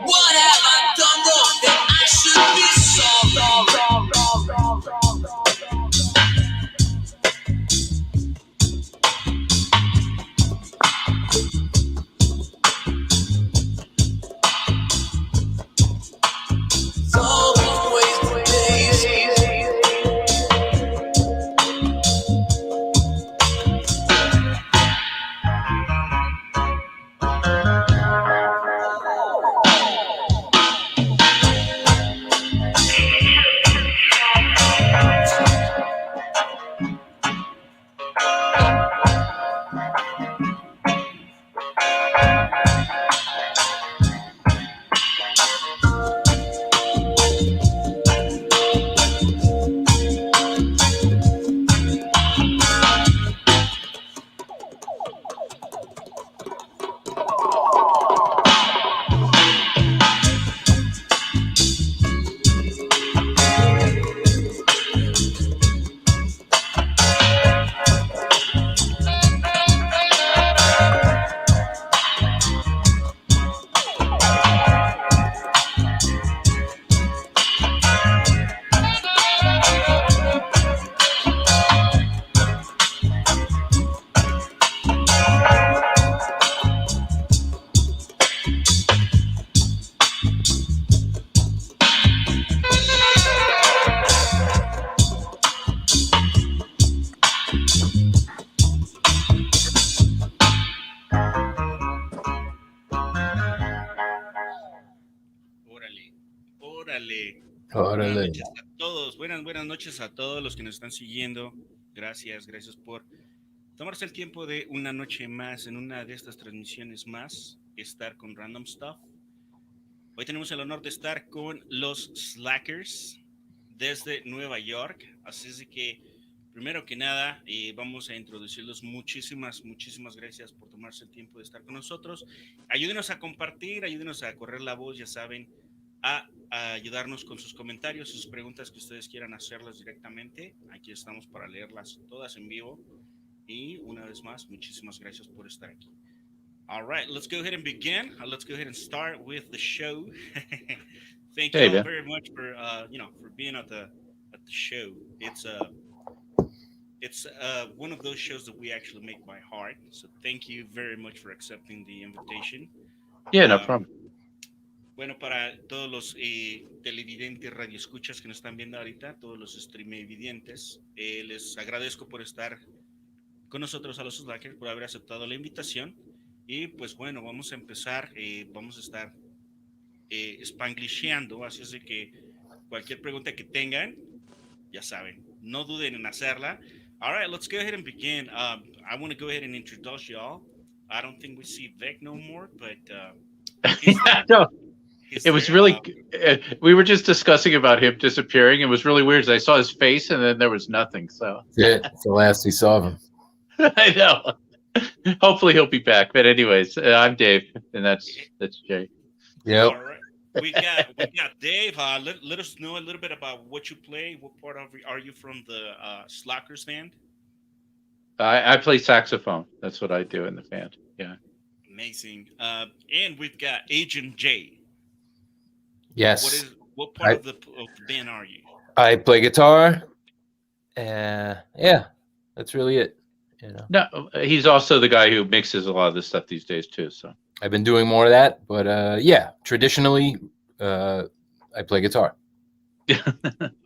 What have I done wrong that I should be always days. Órale, órale. Buenas Órale. noches a todos, buenas noches a todos los que nos están siguiendo. Gracias por tomarse el tiempo de una noche más en una de estas transmisiones más, estar con Random Stuff. Hoy tenemos el honor de estar con los Slackers desde Nueva York, así es de que primero que nada vamos a introducirlos. Muchísimas gracias por tomarse el tiempo de estar con nosotros. Ayúdenos a compartir, ayúdenos a correr la voz, ya saben, a ayudarnos con sus comentarios, sus preguntas que ustedes quieran hacerlas directamente. Aquí estamos para leerlas todas en vivo. Y una vez más, muchísimas gracias por estar aquí. All right, let's go ahead and begin. Let's go ahead and start with the show. Thank you all very much for for being at the show. It's one of those shows that we actually make by heart. So thank you very much for accepting the invitation. Yeah, no problem. Bueno, para todos los televidentes, radioescuchas que nos están viendo ahorita, todos los streamevidentes, les agradezco por estar con nosotros a los Slackers, por haber aceptado la invitación. Y pues bueno, vamos a empezar, vamos a estar spanglisheando, así es de que cualquier pregunta que tengan, ya saben, no duden en hacerla. All right, let's go ahead and begin. I want to go ahead and introduce y'all. I don't think we see Vic no more, but no. It was really, we were just discussing about him disappearing. It was really weird. I saw his face and then there was nothing. So yeah, it's the last we saw of him. I know. Hopefully he'll be back. But anyways, I'm Dave, and that's Jay. Yep. All right. We got Dave. Let us know a little bit about what you play. What part of are you from the Slackers band? I play saxophone. That's what I do in the band. Yeah. Amazing. And we've got Agent J. Yes. What part of the band are you? I play guitar. Yeah, that's really it. You know. No, he's also the guy who mixes a lot of this stuff these days too. So I've been doing more of that, but yeah, traditionally, I play guitar.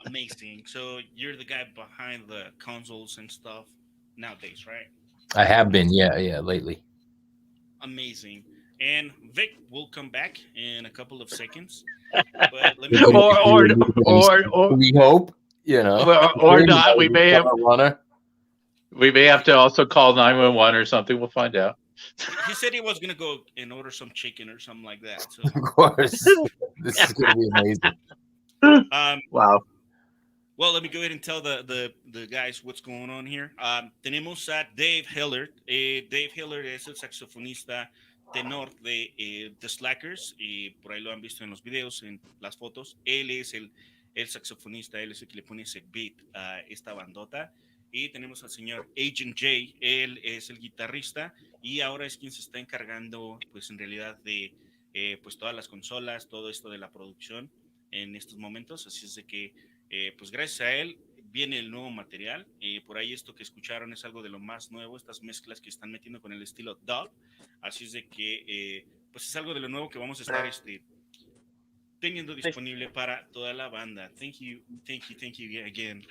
Amazing. So you're the guy behind the consoles and stuff. nowadays, right? I have been, yeah, lately. Amazing. And Vic will come back in a couple of seconds. But let me go or or ahead. or We hope, you know, or not. We may have runner. to also call 911 or something. We'll find out. He said he was gonna go and order some chicken or something like that. So, Of course, this is going to be amazing. Wow. well, let me go ahead and tell the guys what's going on here. Tenemos a Dave Hillard. Dave Hillard es el saxofonista tenor de The Slackers, y por ahí lo han visto en los videos, en las fotos. Él es el saxofonista, él es el que le pone ese beat a esta bandota. Y tenemos al señor Agent J, él es el guitarrista y ahora es quien se está encargando, pues en realidad, de pues todas las consolas, todo esto de la producción en estos momentos. Así es de que, pues gracias a él viene el nuevo material. Por ahí esto que escucharon es algo de lo más nuevo, estas mezclas que están metiendo con el estilo dub. Así es de que, pues es algo de lo nuevo que vamos a estar teniendo disponible para toda la banda. Thank you again.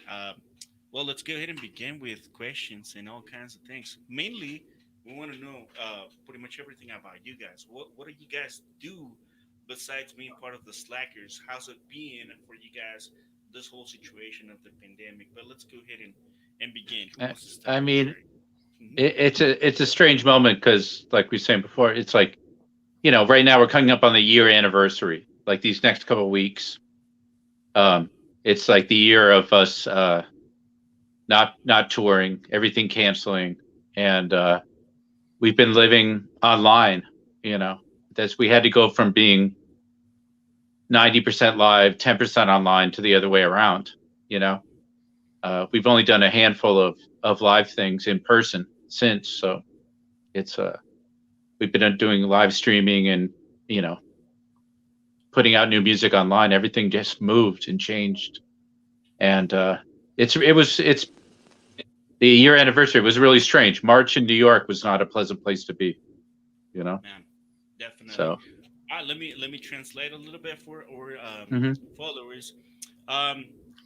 Well, let's go ahead and begin with questions and all kinds of things. Mainly, we want to know pretty much everything about you guys. What do you guys do besides being part of the Slackers? How's it been for you guys, this whole situation of the pandemic? But let's go ahead and begin. Who wants to start? I mean, Mhm. it's a strange moment because, like we were saying before, it's like, right now we're coming up on the year anniversary. Like these next couple of weeks, it's like the year of us not touring, everything canceling, and we've been living online. We had to go from being 90% live, 10% online to the other way around. We've only done a handful of live things in person since, so it's we've been doing live streaming and putting out new music online. Everything just moved and changed, and it's the year anniversary was really strange. March in New York was not a pleasant place to be, Man, definitely. So let me translate a little bit for our Mhm. followers.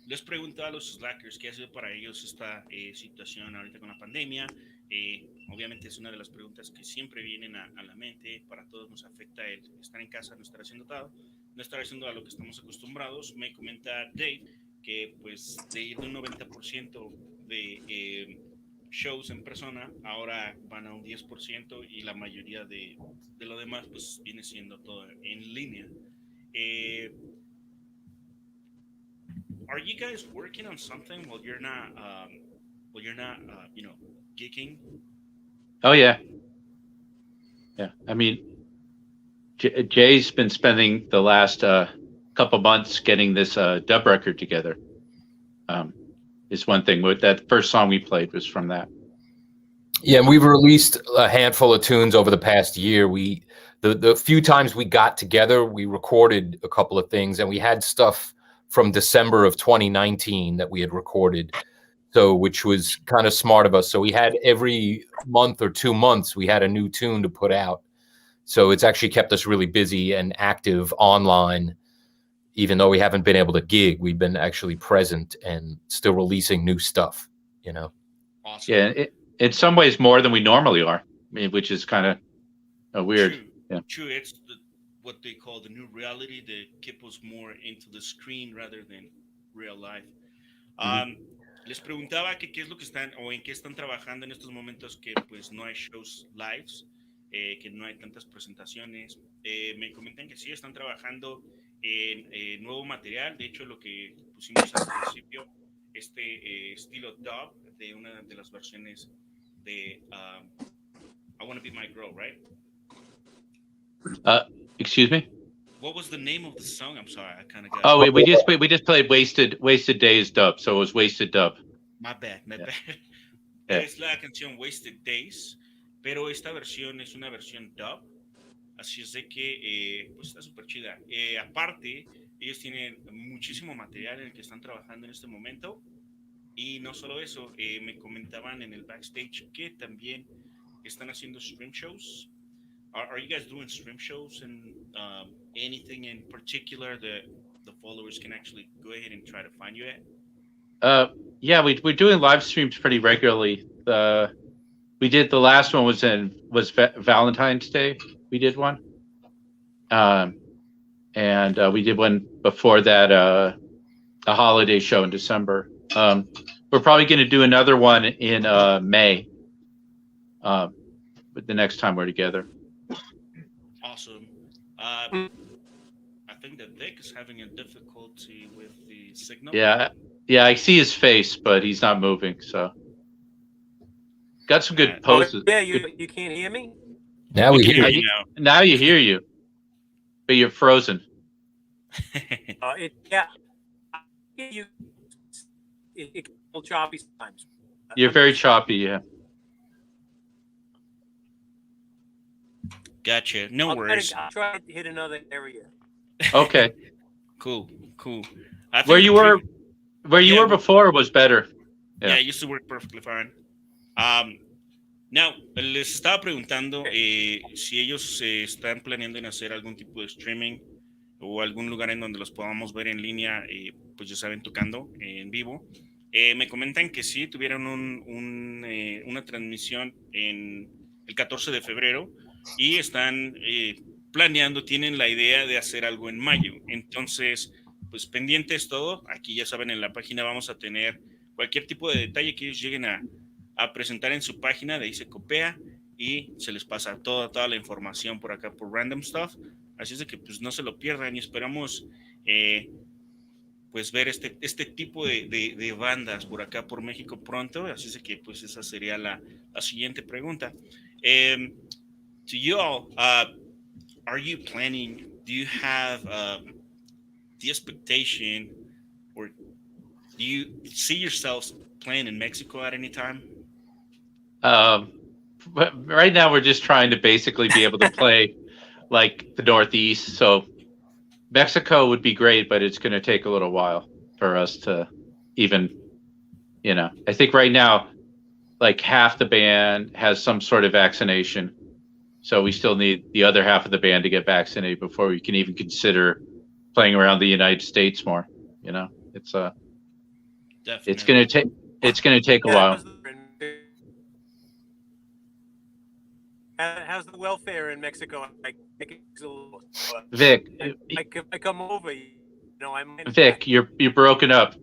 Les pregunto a los Slackers qué ha sido para ellos esta situación ahorita con la pandemia. Obviamente es una de las preguntas que siempre vienen a la mente. Para todos nos afecta el estar en casa, no estar haciendo todo, no estar haciendo a lo que estamos acostumbrados. Me comenta Dave que pues de ir de un 90% de shows en persona, ahora van a un 10% y la mayoría de lo demás pues viene siendo todo en línea. Are you guys working on something while you're not gigging? Oh yeah. I mean, Jay's been spending the last couple months getting this dub record together. Is one thing. With that first song we played was from that. Yeah, and we've released a handful of tunes over the past year. The few times we got together, we recorded a couple of things, and we had stuff from December of 2019 that we had recorded, which was kind of smart of us. So we had every month or 2 months, we had a new tune to put out. So it's actually kept us really busy and active online. Even though we haven't been able to gig, we've been actually present and still releasing new stuff, Awesome. Yeah, in some ways more than we normally are, which is kind of weird. True. Yeah. True. It's what they call the new reality that keep us more into the screen rather than real life. Les preguntaba que qué es lo que están o en qué están trabajando en estos momentos que pues no hay shows lives, que no hay tantas presentaciones. Me comentan que sí están trabajando en nuevo material. De hecho, lo que pusimos al principio, estilo dub de una de las versiones de I Wanna Be My Girl, right? Excuse me. What was the name of the song? I'm sorry, I kind of got. Oh, we just played Wasted Days dub, so it was Wasted Dub. My bad. Yeah. Es la canción Wasted Days, pero esta versión es una versión dub, así es de que pues está súper chida. Aparte, ellos tienen muchísimo material en el que están trabajando en este momento, y no solo eso, me comentaban en el backstage que también están haciendo stream shows. Are you guys doing stream shows and anything in particular that the followers can actually go ahead and try to find you at? Yeah, we're doing live streams pretty regularly. we did the last one was Valentine's Day. We did one, and we did one before that, a holiday show in December. We're probably going to do another one in May. But the next time we're together. Awesome. I think that Vic is having a difficulty with the signal. Yeah, I see his face, but he's not moving. So, got some good poses. Yeah, you can't hear me? Now we hear you you. Now you hear you, but you're frozen. Yeah, I hear you. It's a little choppy sometimes. You're very choppy. Yeah. Gotcha. No worries. I'll try to hit another area. Okay. Cool. Where you were before was better. Yeah, it used to work perfectly fine. Now, les estaba preguntando si ellos están planeando en hacer algún tipo de streaming o algún lugar en donde los podamos ver en línea, pues ya saben, tocando en vivo. Me comentan que sí, tuvieron una transmisión en el 14 de febrero y están planeando, tienen la idea de hacer algo en mayo. Entonces, pues pendientes todo. Aquí ya saben, en la página vamos a tener cualquier tipo de detalle que ellos lleguen a presentar en su página, de ahí se copia y se les pasa toda la información por acá por Random Stuff. Así es de que pues no se lo pierdan y esperamos pues ver este tipo de bandas por acá por México pronto. Así es de que pues esa sería la siguiente pregunta. To you all, are you planning, do you have the expectation, or do you see yourselves playing in Mexico at any time? But right now we're just trying to basically be able to play like the Northeast. So Mexico would be great, but it's going to take a little while for us to even, I think right now, like half the band has some sort of vaccination. So we still need the other half of the band to get vaccinated before we can even consider playing around the United States more. It's going to take a while. How's the welfare in Mexico? Vic, I come over. Vic, you're broken up.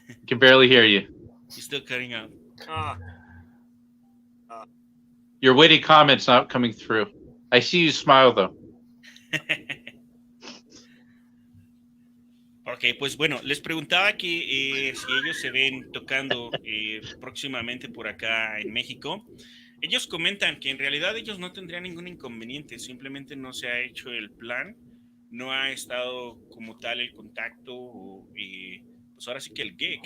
I can barely hear you. You're still cutting out. Your witty comments not coming through. I see you smile though. Ok, pues bueno, les preguntaba que si ellos se ven tocando próximamente por acá en México. Ellos comentan que en realidad ellos no tendrían ningún inconveniente, simplemente no se ha hecho el plan, no ha estado como tal el contacto, pues ahora sí que el gig,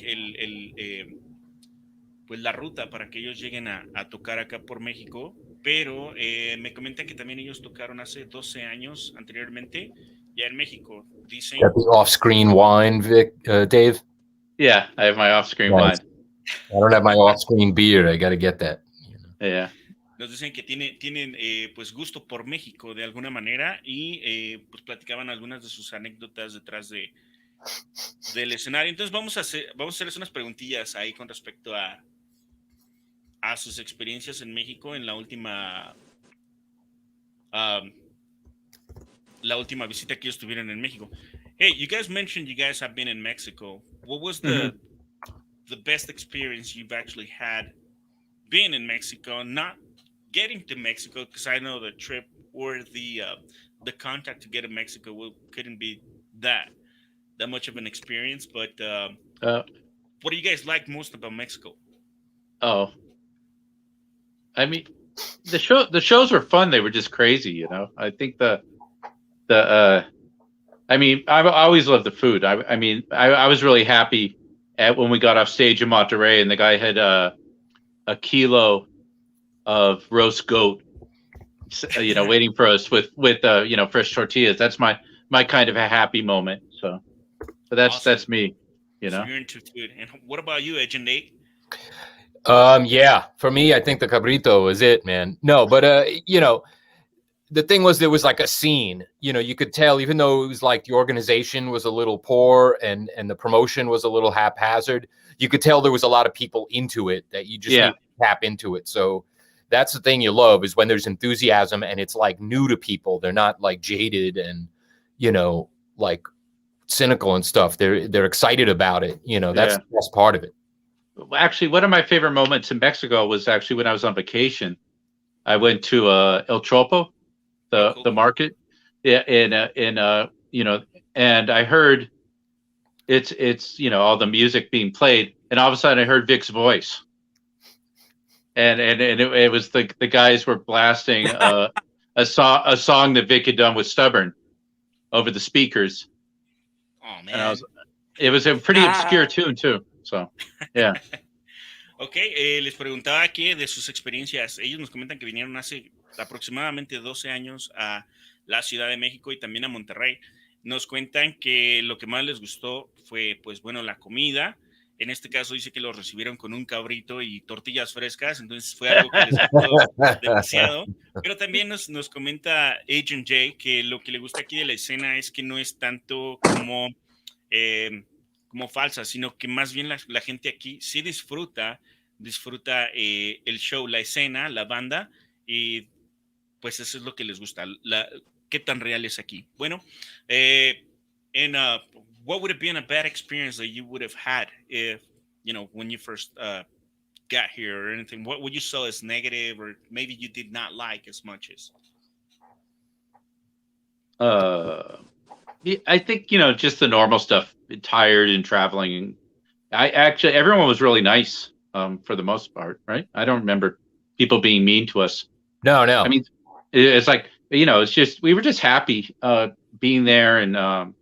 pues la ruta para que ellos lleguen a tocar acá por México, pero me comentan que también ellos tocaron hace 12 años anteriormente ya en México, dicen. Got the off-screen wine, Vic, Dave? Yeah, I have my off-screen Nice. wine. I don't have my off-screen beer. I got to get that. Yeah. Nos dicen que tienen pues gusto por México de alguna manera y pues platicaban algunas de sus anécdotas detrás del escenario. Entonces vamos a hacerles unas preguntillas ahí con respecto a sus experiencias en México en la última visita que ellos tuvieron en México. Hey, you guys mentioned you guys have been in Mexico. What was the best experience you've actually had being in Mexico, not getting to Mexico, because I know the trip or the contact to get to Mexico couldn't be that much of an experience, but what do you guys like most about Mexico? Oh, I mean, the shows were fun. They were just crazy, I think I mean, I always loved the food. I mean, I was really happy when we got off stage in Monterrey and the guy had a kilo of roast goat, waiting for us with fresh tortillas. That's my kind of a happy moment. So that's Awesome. That's me, So you're into food. And what about you, Edge and Nate? Yeah, for me, I think the cabrito is it, man. No, but the thing was, there was like a scene, you could tell, even though it was like the organization was a little poor and the promotion was a little haphazard, you could tell there was a lot of people into it that you just tap into it. So that's the thing you love, is when there's enthusiasm and it's like new to people. They're not like jaded and, you know, like cynical and stuff. They're excited about it. You know, that's the best part of it. Actually, one of my favorite moments in Mexico was actually when I was on vacation. I went to El Chopo, the market, you know, and I heard it's you know, all the music being played, and all of a sudden I heard Vic's voice, and it was the guys were blasting a song that Vic had done with Stubborn over the speakers. Oh man, and it was a pretty obscure tune too. So, yeah. Ok, les preguntaba que de sus experiencias, ellos nos comentan que vinieron hace aproximadamente 12 años a la Ciudad de México y también a Monterrey. Nos cuentan que lo que más les gustó fue, pues bueno, la comida. En este caso dice que los recibieron con un cabrito y tortillas frescas, entonces fue algo que les gustó demasiado. Pero también nos comenta Agent J que lo que le gusta aquí de la escena es que no es tanto como falsa, sino que más bien la gente aquí sí disfruta el show, la escena, la banda, y pues eso es lo que les gusta, qué tan real es aquí. Bueno, what would have been a bad experience that you would have had if, you know, when you first got here or anything? What would you saw as negative, or maybe you did not like as much as? I think, you know, just the normal stuff, tired and traveling. Everyone was really nice for the most part, right? I don't remember people being mean to us. No. I mean, it's like, you know, it's just, we were just happy being there and,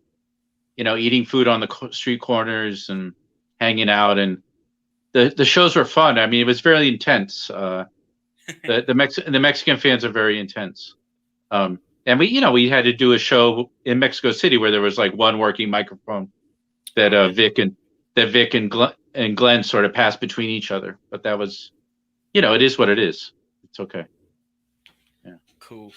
you know, eating food on the street corners and hanging out. And the shows were fun. I mean, it was very intense. The Mexican fans are very intense. And we had to do a show in Mexico City where there was like one working microphone that Vic and Glenn sort of passed between each other. But that was, you know, it is what it is. It's okay. Yeah. Cool.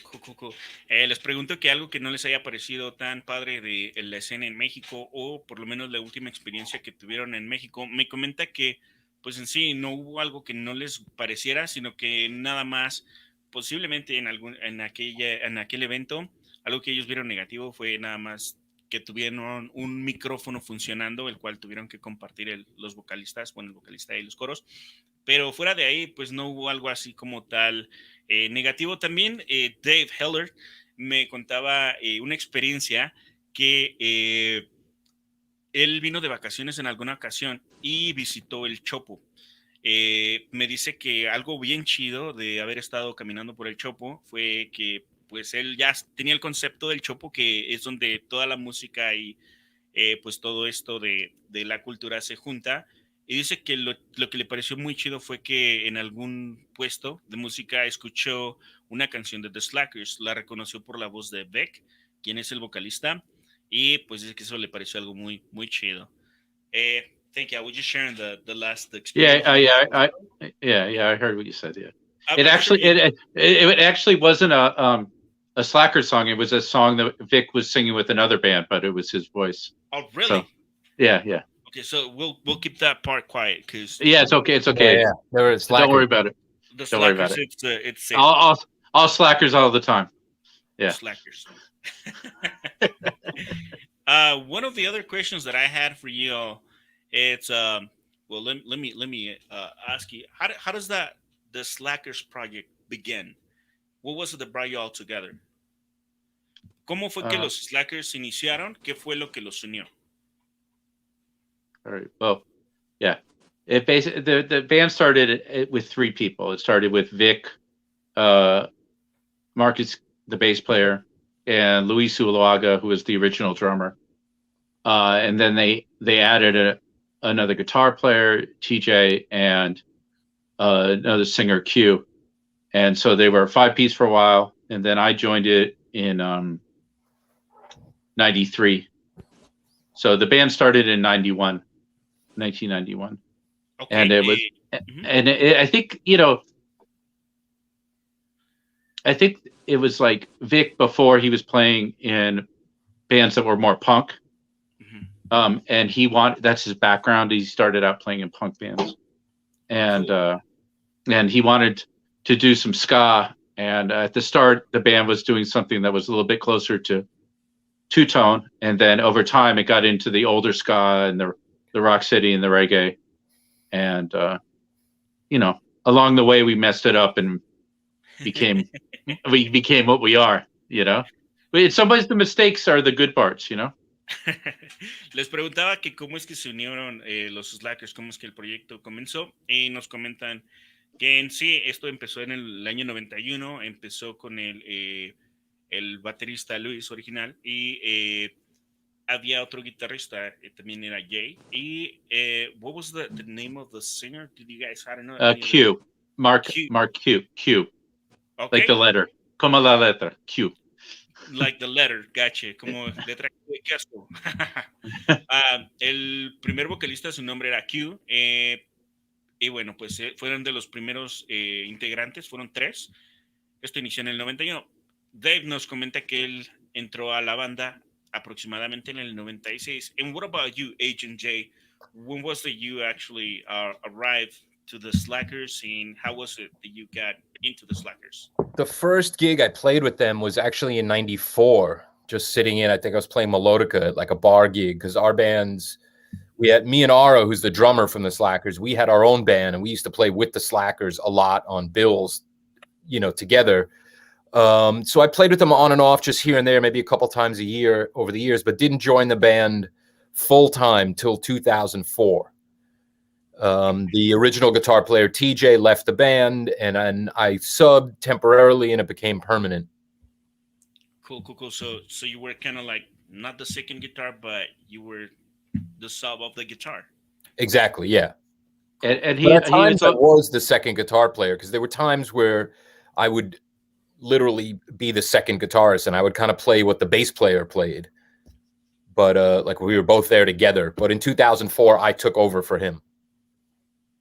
Les pregunto que algo que no les haya parecido tan padre de la escena en México, o por lo menos la última experiencia que tuvieron en México. Me comenta que pues en sí no hubo algo que no les pareciera, sino que nada más posiblemente en aquel evento, algo que ellos vieron negativo fue nada más que tuvieron un micrófono funcionando, el cual tuvieron que compartir los vocalistas, bueno, el vocalista y los coros, pero fuera de ahí, pues no hubo algo así como tal negativo. También Dave Heller me contaba una experiencia que él vino de vacaciones en alguna ocasión y visitó el Chopo. Me dice que algo bien chido de haber estado caminando por el Chopo fue que pues él ya tenía el concepto del Chopo, que es donde toda la música y pues todo esto de la cultura se junta, y dice que lo que le pareció muy chido fue que en algún puesto de música escuchó una canción de The Slackers, la reconoció por la voz de Beck, quien es el vocalista, y pues dice que eso le pareció algo muy, muy chido. Thank you. I was just sharing the last experience. I heard what you said. Yeah, it actually wasn't a Slacker song. It was a song that Vic was singing with another band, but it was his voice. Oh, really? So, yeah. Okay, so we'll keep that part quiet because. Yeah, it's okay. It's okay. Yeah. Don't worry about it. Don't worry about it. It's safe. All Slackers all the time. Yeah. Slackers. One of the other questions that I had for you all, it's well, let me ask you, how does the Slackers project begin? What was it that brought you all together? ¿Cómo fue que los Slackers iniciaron? ¿Qué fue lo que los unió? All right. Well, yeah. It basically the band started with three people. It started with Vic, Marcus, the bass player, and Luis Uluaga, who was the original drummer. And then they added another guitar player, TJ, and another singer, Q. And so they were a 5-piece for a while, and then I joined it in 93. So the band started in 1991. Okay. And it was, and I think, I think it was like Vic before he was playing in bands that were more punk. And that's his background. He started out playing in punk bands. And and he wanted to do some ska. And at the start, the band was doing something that was a little bit closer to two-tone, and then over time, it got into the older ska and the rock city and the reggae. And along the way, we messed it up and became what we are. But in some ways, the mistakes are the good parts. Les preguntaba que cómo es que se unieron los Slackers, cómo es que el proyecto comenzó, y nos comentan que en sí esto empezó en el año 91, empezó con el baterista Luis original, y había otro guitarrista, también era Jay, y what was the name of the singer? Did you guys, I don't know. Q. Mark Q. Okay. Like the letter. Como la letra. Q. Like the letter, gotcha, como letra de queso. El primer vocalista, su nombre era Q, y bueno, pues fueron de los primeros integrantes, fueron 3. Esto inició en el 91. Dave nos comenta que él entró a la banda aproximadamente en el 96. And what about you, Agent J? When was it you actually arrived to the Slackers, and how was it that you got into the Slackers? The first gig I played with them was actually in '94, just sitting in, I think I was playing melodica at like a bar gig, because our bands, we had me and Ara, who's the drummer from the Slackers, we had our own band, and we used to play with the Slackers a lot on bills, together. So I played with them on and off, just here and there, maybe a couple times a year over the years, but didn't join the band full time till 2004. The original guitar player TJ left the band, and I subbed temporarily, and it became permanent. Cool. So you were kind of like not the second guitar, but you were the sub of the guitar. Exactly, yeah. And at times I was the second guitar player, because there were times where I would literally be the second guitarist, and I would kind of play what the bass player played. But like we were both there together. But in 2004, I took over for him.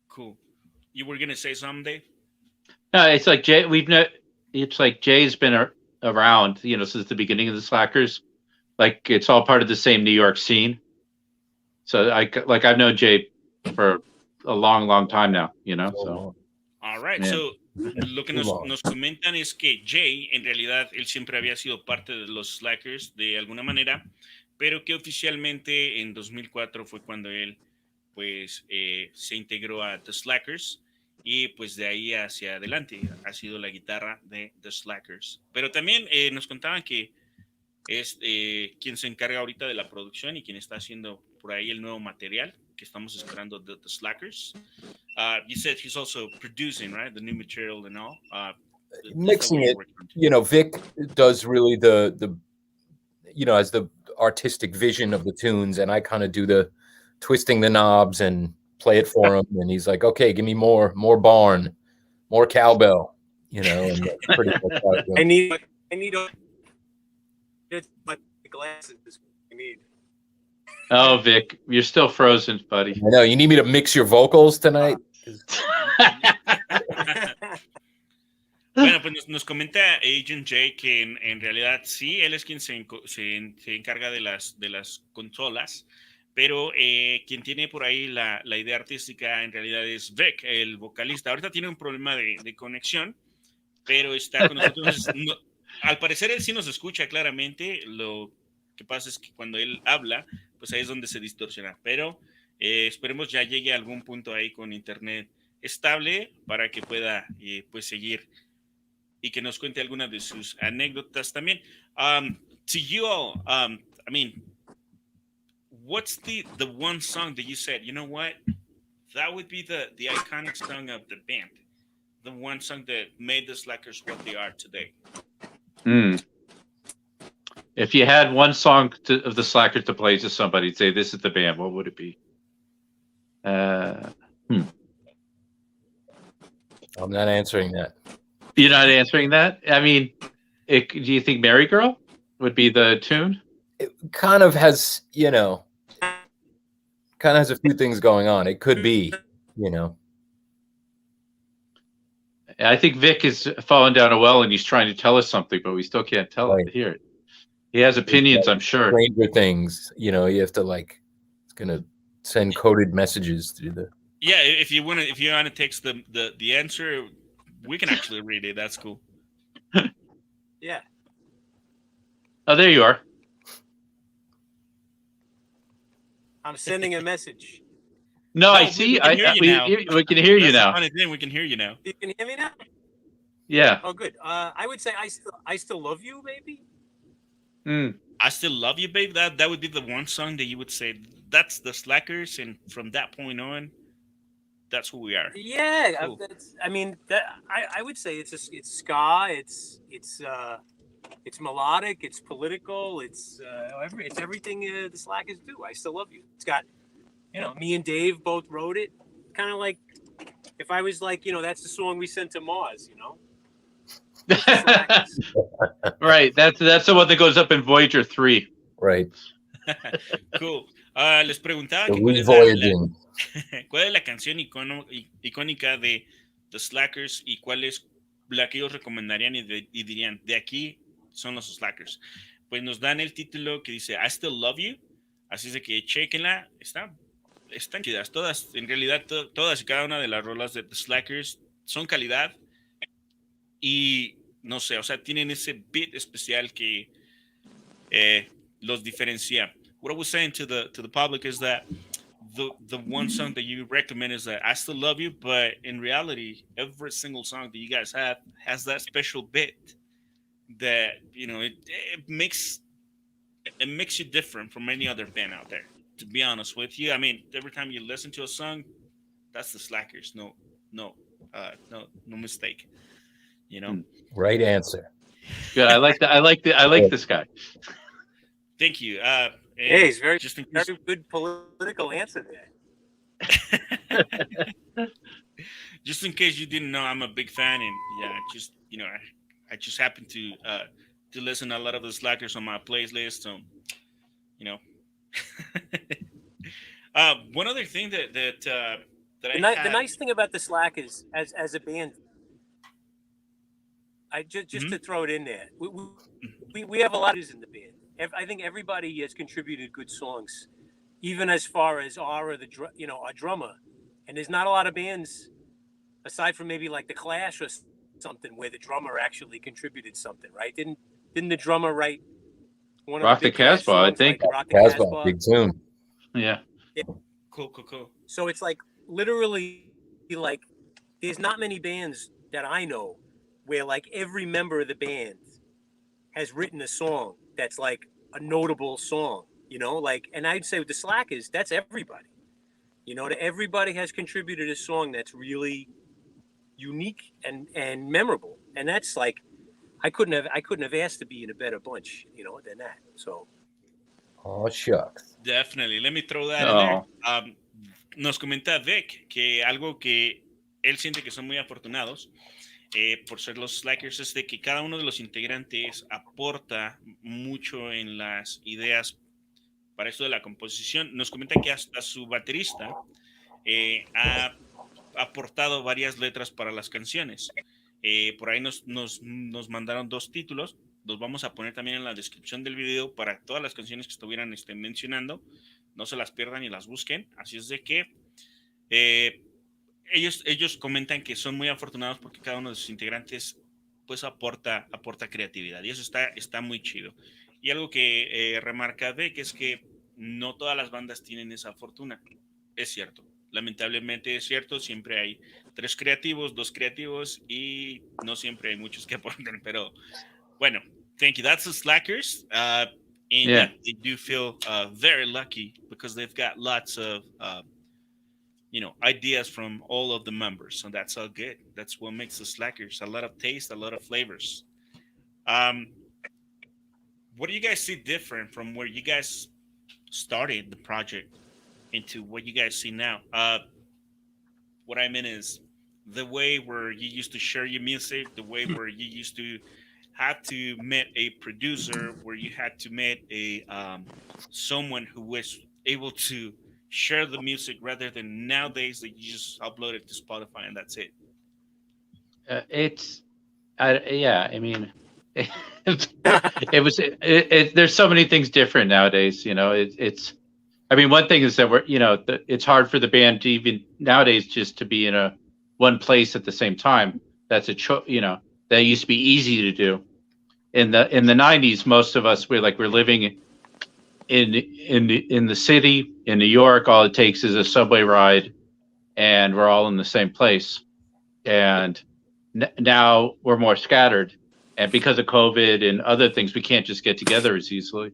Cool. You were gonna say something, Dave? No, it's like Jay. It's like Jay's been around, since the beginning of the Slackers. Like it's all part of the same New York scene. So I've known Jay for a long time now. So. All right. Yeah. So lo que nos comentan es que Jay, en realidad, él siempre había sido parte de los Slackers de alguna manera, pero que oficialmente en 2004 fue cuando él pues se integró a The Slackers, y pues de ahí hacia adelante ha sido la guitarra de The Slackers. Pero también nos contaban que es quien se encarga ahorita de la producción y quien está haciendo por ahí el nuevo material que estamos esperando de The Slackers. You said he's also producing, right? The new material and all. Mixing it, Vic does really the as the artistic vision of the tunes, and I kind of do the twisting the knobs and play it for him, and he's like, okay, give me more barn, more cowbell, and that's pretty much how it goes. I need my glasses. I need. Oh, Vic, you're still frozen, buddy. I know, you need me to mix your vocals tonight. Bueno, pues nos comenta Agent J que en realidad sí, él es quien se encarga de las consolas, pero quien tiene por ahí la idea artística en realidad es Vic, el vocalista. Ahorita tiene un problema de conexión, pero está con nosotros. Al parecer él sí nos escucha claramente. Lo que pasa es que cuando él habla, pues ahí es donde se distorsiona. Pero esperemos ya llegue a algún punto ahí con internet estable para que pueda pues seguir y que nos cuente algunas de sus anécdotas también. To you all, I mean, what's the one song that you said, you know what, that would be the iconic song of the band, the one song that made the Slackers what they are today? If you had one song of the Slackers to play to somebody, say this is the band, what would it be? I'm not answering that. You're not answering that? I mean, do you think Mary Girl would be the tune? It kind of has, has a few things going on. It could be, I think Vic is falling down a well and he's trying to tell us something, but we still can't hear it. He has opinions, I'm sure. Stranger Things, you have to it's going to send coded messages through the Yeah, if you wanna text the answer, we can actually read it. That's cool. Yeah. Oh, there you are. I'm sending a message. No, No, I we see. can hear you now. We can hear you That's the now. funny thing. We can hear you now. You can hear me now? Yeah. Oh, good. I would say I still love you, maybe. Mm. I still love you, babe. That would be the one song that you would say that's the Slackers, and from that point on, that's who we are. Yeah, Cool. I mean, I would say it's ska. It's melodic. It's political. It's everything the Slackers do. I still love you. It's got, me and Dave both wrote it. Kind of like if I was like, that's the song we sent to Mars. It's the Slackers. Right. That's the one that goes up in Voyager 3. Right. Cool. Les preguntaba The que revoyaging. cuál es la canción icónica de The Slackers y cuál es la que ellos recomendarían y dirían, de aquí son los Slackers. Pues nos dan el título que dice I Still Love You, así es de que chequenla, están chidas, todas, en realidad todas y cada una de las rolas de The Slackers son calidad y no sé, o sea, tienen ese beat especial que los diferencia. What I was saying to the public is that the one song that you recommend is that I Still Love You, but in reality, every single song that you guys have has that special bit that it makes you different from any other band out there. To be honest with you, I mean, every time you listen to a song, that's the Slackers. No mistake. Right answer. Good. I like this guy. Thank you. Hey, he's very good political answer there. Just in case you didn't know, I'm a big fan, and I just happen to listen to a lot of the Slackers on my playlist. So, one other thing that the nice thing about the Slackers as a band, I just to throw it in there, we have a lot of in the band. I think everybody has contributed good songs, even as far as our drummer. And there's not a lot of bands, aside from maybe like the Clash or something, where the drummer actually contributed something, right? Didn't the drummer write one of Rock the the Casbah, I think. Like Rock the Casbah, big tune. Yeah. Cool. So it's like literally like there's not many bands that I know where like every member of the band has written a song that's like a notable song, and I'd say with the Slackers, that's everybody. Everybody has contributed a song that's really unique and memorable. And that's like I couldn't have asked to be in a better bunch, than that. So Oh shucks. Definitely. Let me throw that in there. Nos comenta Vic que algo que él siente que son muy afortunados por ser los Slackers es de que cada uno de los integrantes aporta mucho en las ideas para esto de la composición. Nos comenta que hasta su baterista ha aportado varias letras para las canciones. Por ahí nos mandaron 2 títulos. Los vamos a poner también en la descripción del video para todas las canciones que estuvieran mencionando. No se las pierdan y las busquen. Así es de que ellos comentan que son muy afortunados porque cada uno de sus integrantes pues aporta creatividad y eso está muy chido. Y algo que remarca Beck es que no todas las bandas tienen esa fortuna. Es cierto, lamentablemente es cierto, siempre hay 3 creativos, 2 creativos y no siempre hay muchos que aporten, pero bueno, thank you. That's the Slackers. And Yeah. they do feel very lucky because they've got lots of ideas from all of the members, so that's all good. That's what makes the Slackers. A lot of taste, a lot of flavors. What do you guys see different from where you guys started the project into what you guys see now? What I mean is the way where you used to share your music, the way where you used to have to meet a producer, where you had to meet a someone who was able to share the music rather than nowadays that you just upload it to Spotify and that's it. I mean, there's so many things different nowadays. I mean, one thing is that it's hard for the band to even nowadays just to be in one place at the same time. That's that used to be easy to do. In the 90s, most of us we're living in the city in New York. All it takes is a subway ride, and we're all in the same place. And now we're more scattered, and because of COVID and other things, we can't just get together as easily.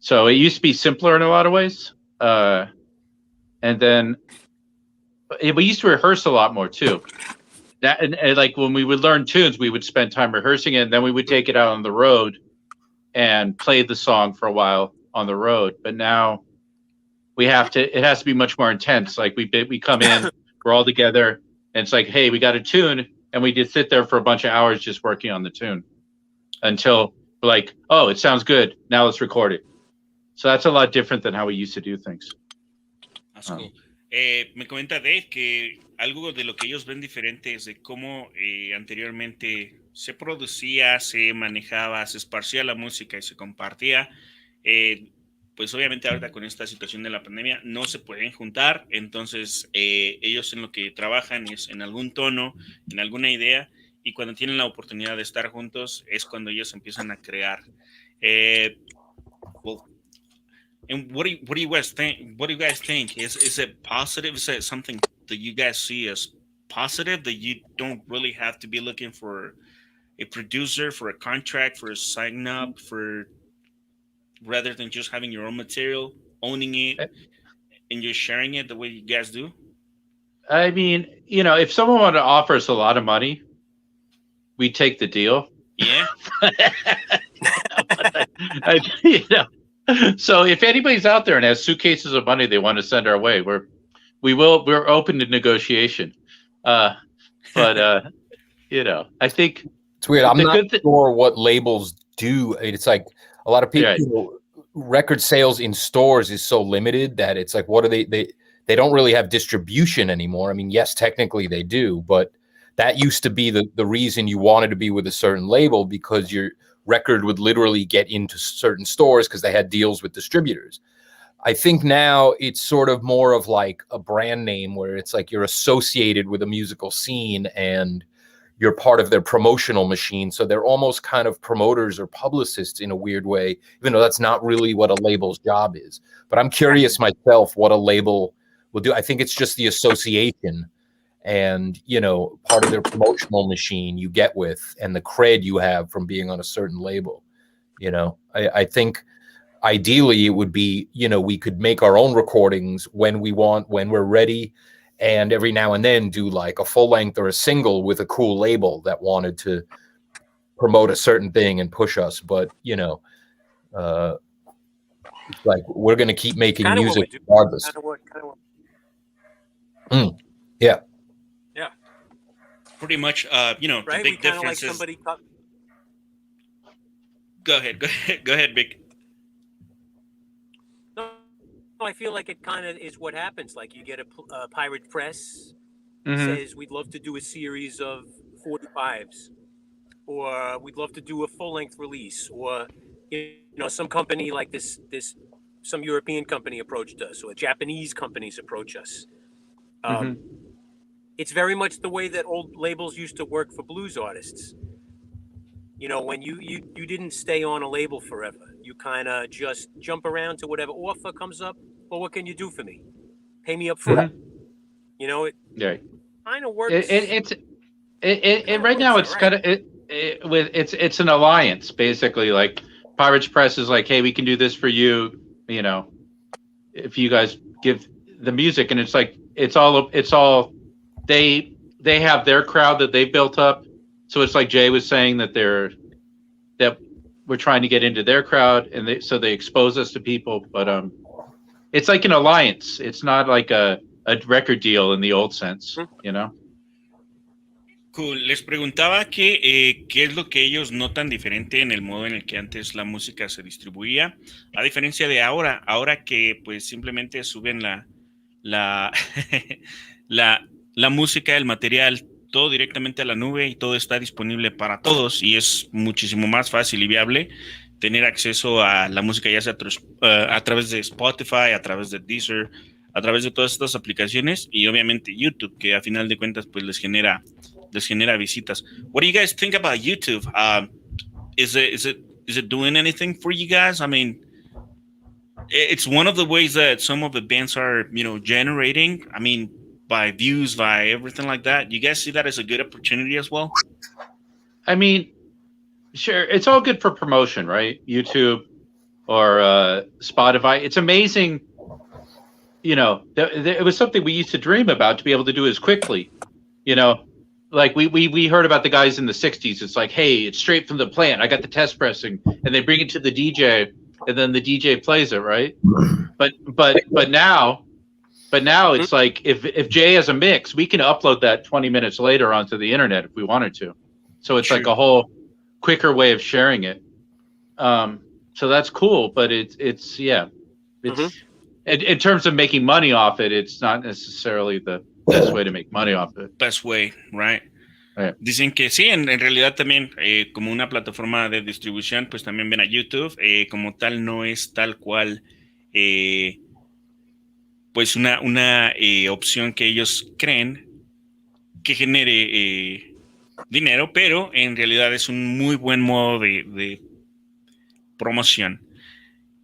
So it used to be simpler in a lot of ways, and then we used to rehearse a lot more too. That and like when we would learn tunes, we would spend time rehearsing it, and then we would take it out on the road and play the song for a while on the road. But now it has to be much more intense. Like we come in, we're all together, and it's like, hey, we got a tune, and we just sit there for a bunch of hours just working on the tune until we're like, oh, it sounds good. Now let's record it. So that's a lot different than how we used to do things. That's cool. Me comenta Dave que algo de lo que ellos ven diferente es de cómo anteriormente se producía, se manejaba, se esparcía la música y se compartía. Pues obviamente ahorita con esta situación de la pandemia no se pueden juntar, entonces ellos en lo que trabajan es en algún tono, en alguna idea, y cuando tienen la oportunidad de estar juntos es cuando ellos empiezan a crear. And what do you guys think? What do you guys think? Is it positive? Is it something that you guys see as positive, that you don't really have to be looking for a producer, for a contract, for a sign up, rather than just having your own material, owning it, and just sharing it the way you guys do? I mean, if someone wanted to offer us a lot of money, we'd take the deal. Yeah. So if anybody's out there and has suitcases of money they want to send our way, we're open to negotiation. But I think it's weird. I'm not sure what labels do. It's like a lot of people, record sales in stores is so limited that it's like, what are they don't really have distribution anymore. I mean, yes, technically they do, but that used to be the reason you wanted to be with a certain label, because your record would literally get into certain stores because they had deals with distributors. I think now it's sort of more of like a brand name where it's like you're associated with a musical scene and you're part of their promotional machine. So they're almost kind of promoters or publicists in a weird way, even though that's not really what a label's job is. But I'm curious myself what a label will do. I think it's just the association and, part of their promotional machine you get with, and the cred you have from being on a certain label. I think ideally it would be, we could make our own recordings when we want, when we're ready, and every now and then do like a full length or a single with a cool label that wanted to promote a certain thing and push us. But, like we're going to keep making music regardless. Yeah. Pretty much, right? The big difference is... Go ahead, Vic. No, I feel like it kind of is what happens. Like you get a pirate press says, we'd love to do a series of 45s, or we'd love to do a full-length release, or, some company like some European company approached us, or Japanese companies approach us. It's very much the way that old labels used to work for blues artists. When you didn't stay on a label forever. You kind of just jump around to whatever offer comes up. Well, what can you do for me? Pay me up front. It kind of works. It right now it's kind of it's an alliance basically. Like Pirates Press is like, hey, we can do this for you. If you guys give the music, and it's like it's all. They have their crowd that they built up, so it's like Jay was saying that we're trying to get into their crowd, and they expose us to people. But it's like an alliance. It's not like a record deal in the old sense, Cool. Les preguntaba qué es lo que ellos notan diferente en el modo en el que antes la música se distribuía, a diferencia de ahora que pues simplemente suben la música, el material, todo directamente a la nube y todo está disponible para todos y es muchísimo más fácil y viable. tener acceso a la música ya sea a través de Spotify, a través de Deezer, a través de todas estas aplicaciones y obviamente YouTube, que a final de cuentas pues les genera visitas. What do you guys think about YouTube? Is it doing anything for you guys? I mean, it's one of the ways that some of the bands are, generating. I mean, by views, by everything like that. You guys see that as a good opportunity as well? I mean, sure, it's all good for promotion, right? YouTube or Spotify. It's amazing. It was something we used to dream about to be able to do as quickly. Like we heard about the guys in the 60s. It's like, hey, it's straight from the plant. I got the test pressing, and they bring it to the DJ, and then the DJ plays it, right? But now it's like if Jay has a mix, we can upload that 20 minutes later onto the internet if we wanted to. So it's like a whole quicker way of sharing it. So that's cool, but it's in terms of making money off it, it's not necessarily the best way to make money off it. Best way, right? Right. Dicen que sí, en realidad también como una plataforma de distribución, pues también ven a YouTube, como tal no es tal cual pues una opción que ellos creen que genere dinero, pero en realidad es un muy buen modo de promoción.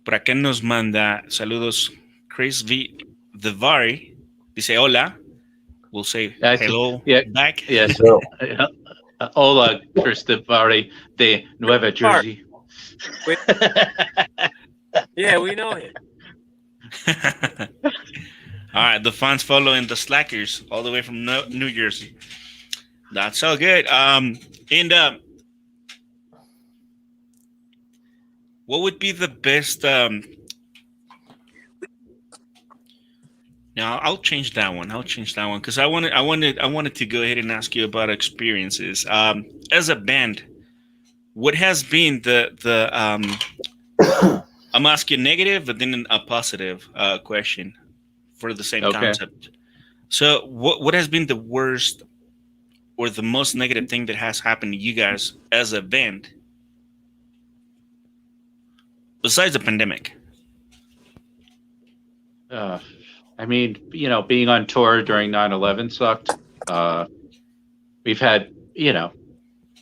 Por acá nos manda saludos Chris V. Devari, dice hola. We'll say hello back. Yes. Hola, Chris Devari de Nueva Jersey. Yeah, we know him. All right, the fans following the Slackers all the way from New Jersey. That's so good. What would be the best? Now I'll change that one. Because I wanted to go ahead and ask you about experiences. As a band, what has been the I'm asking negative, but then a positive question for the same concept. So what has been the worst or the most negative thing that has happened to you guys as a band besides the pandemic? I mean, being on tour during 9/11 sucked. We've had,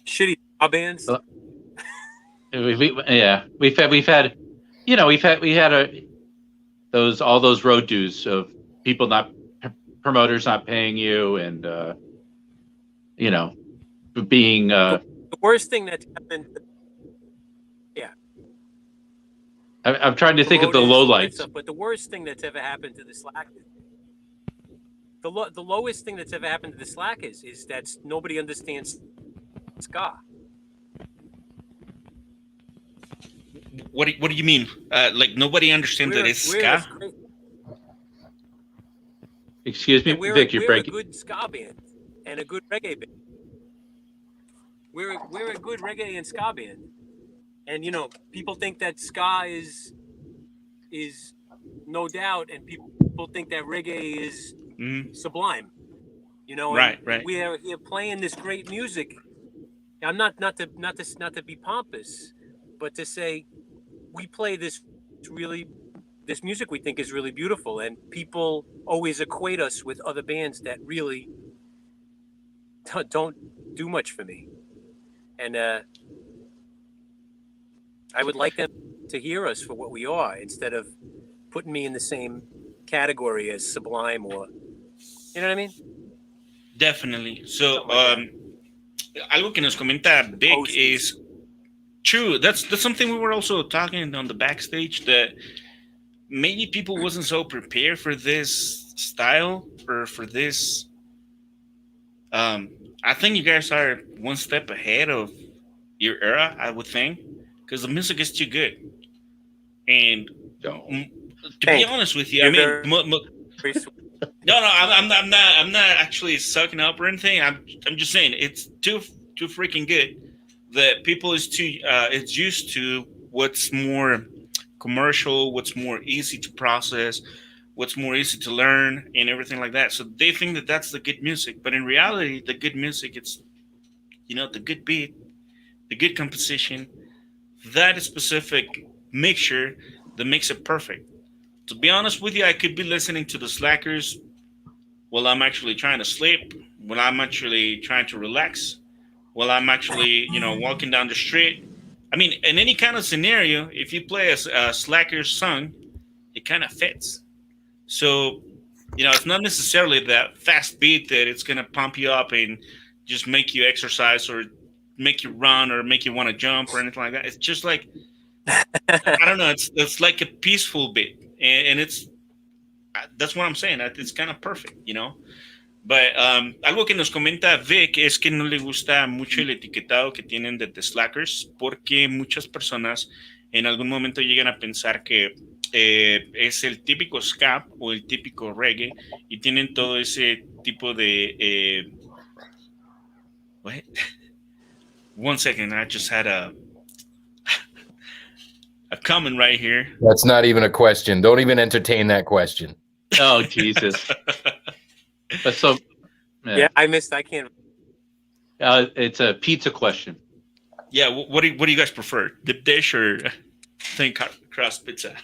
shitty bands. We've had all those road dues of people promoters not paying you, and being the worst thing that's happened. I'm trying to think of the lowlights. But the worst thing that's ever happened to the Slackers, the lowest thing that's ever happened to the Slackers is that nobody understands ska. What do you mean? Like nobody understands that it's ska? Excuse me, Vic, you're breaking. We're a good ska band and a good reggae band. We're a good reggae and ska band. And people think that ska is no doubt, and people think that reggae is sublime. Right. We are here playing this great music. I'm not to be pompous, but to say we play this music we think is really beautiful, and people always equate us with other bands that really don't do much for me, and I would like them to hear us for what we are instead of putting me in the same category as Sublime or, you know what I mean? Definitely. So, algo que nos comenta Vic is true. That's something we were also talking on the backstage, that maybe people wasn't so prepared for this style or for this. I think you guys are one step ahead of your era, I would think. Because the music is too good, and to be honest with you, I mean, no, I'm not actually sucking up or anything. I'm just saying it's too freaking good that people it's used to what's more commercial, what's more easy to process, what's more easy to learn, and everything like that. So they think that that's the good music, but in reality, the good music, it's the good beat, the good composition, that specific mixture that makes it perfect. To be honest with you, I could be listening to the Slackers while I'm actually trying to sleep, while I'm actually trying to relax, while I'm actually, walking down the street. I mean, in any kind of scenario, if you play a Slackers song, it kind of fits. So, it's not necessarily that fast beat that it's going to pump you up and just make you exercise or make you run or make you want to jump or anything like that. It's just like, I don't know, it's like a peaceful beat. And that's what I'm saying. It's kind of perfect, But algo que nos comenta Vic es que no le gusta mucho el etiquetado que tienen de The Slackers porque muchas personas en algún momento llegan a pensar que es el típico ska o el típico reggae y tienen todo ese tipo de... what? One second, I just had a comment right here. That's not even a question. Don't even entertain that question. Oh, Jesus. So, Yeah, I missed. I can't. it's a pizza question. Yeah, what do you guys prefer? Dip dish or thin crust pizza?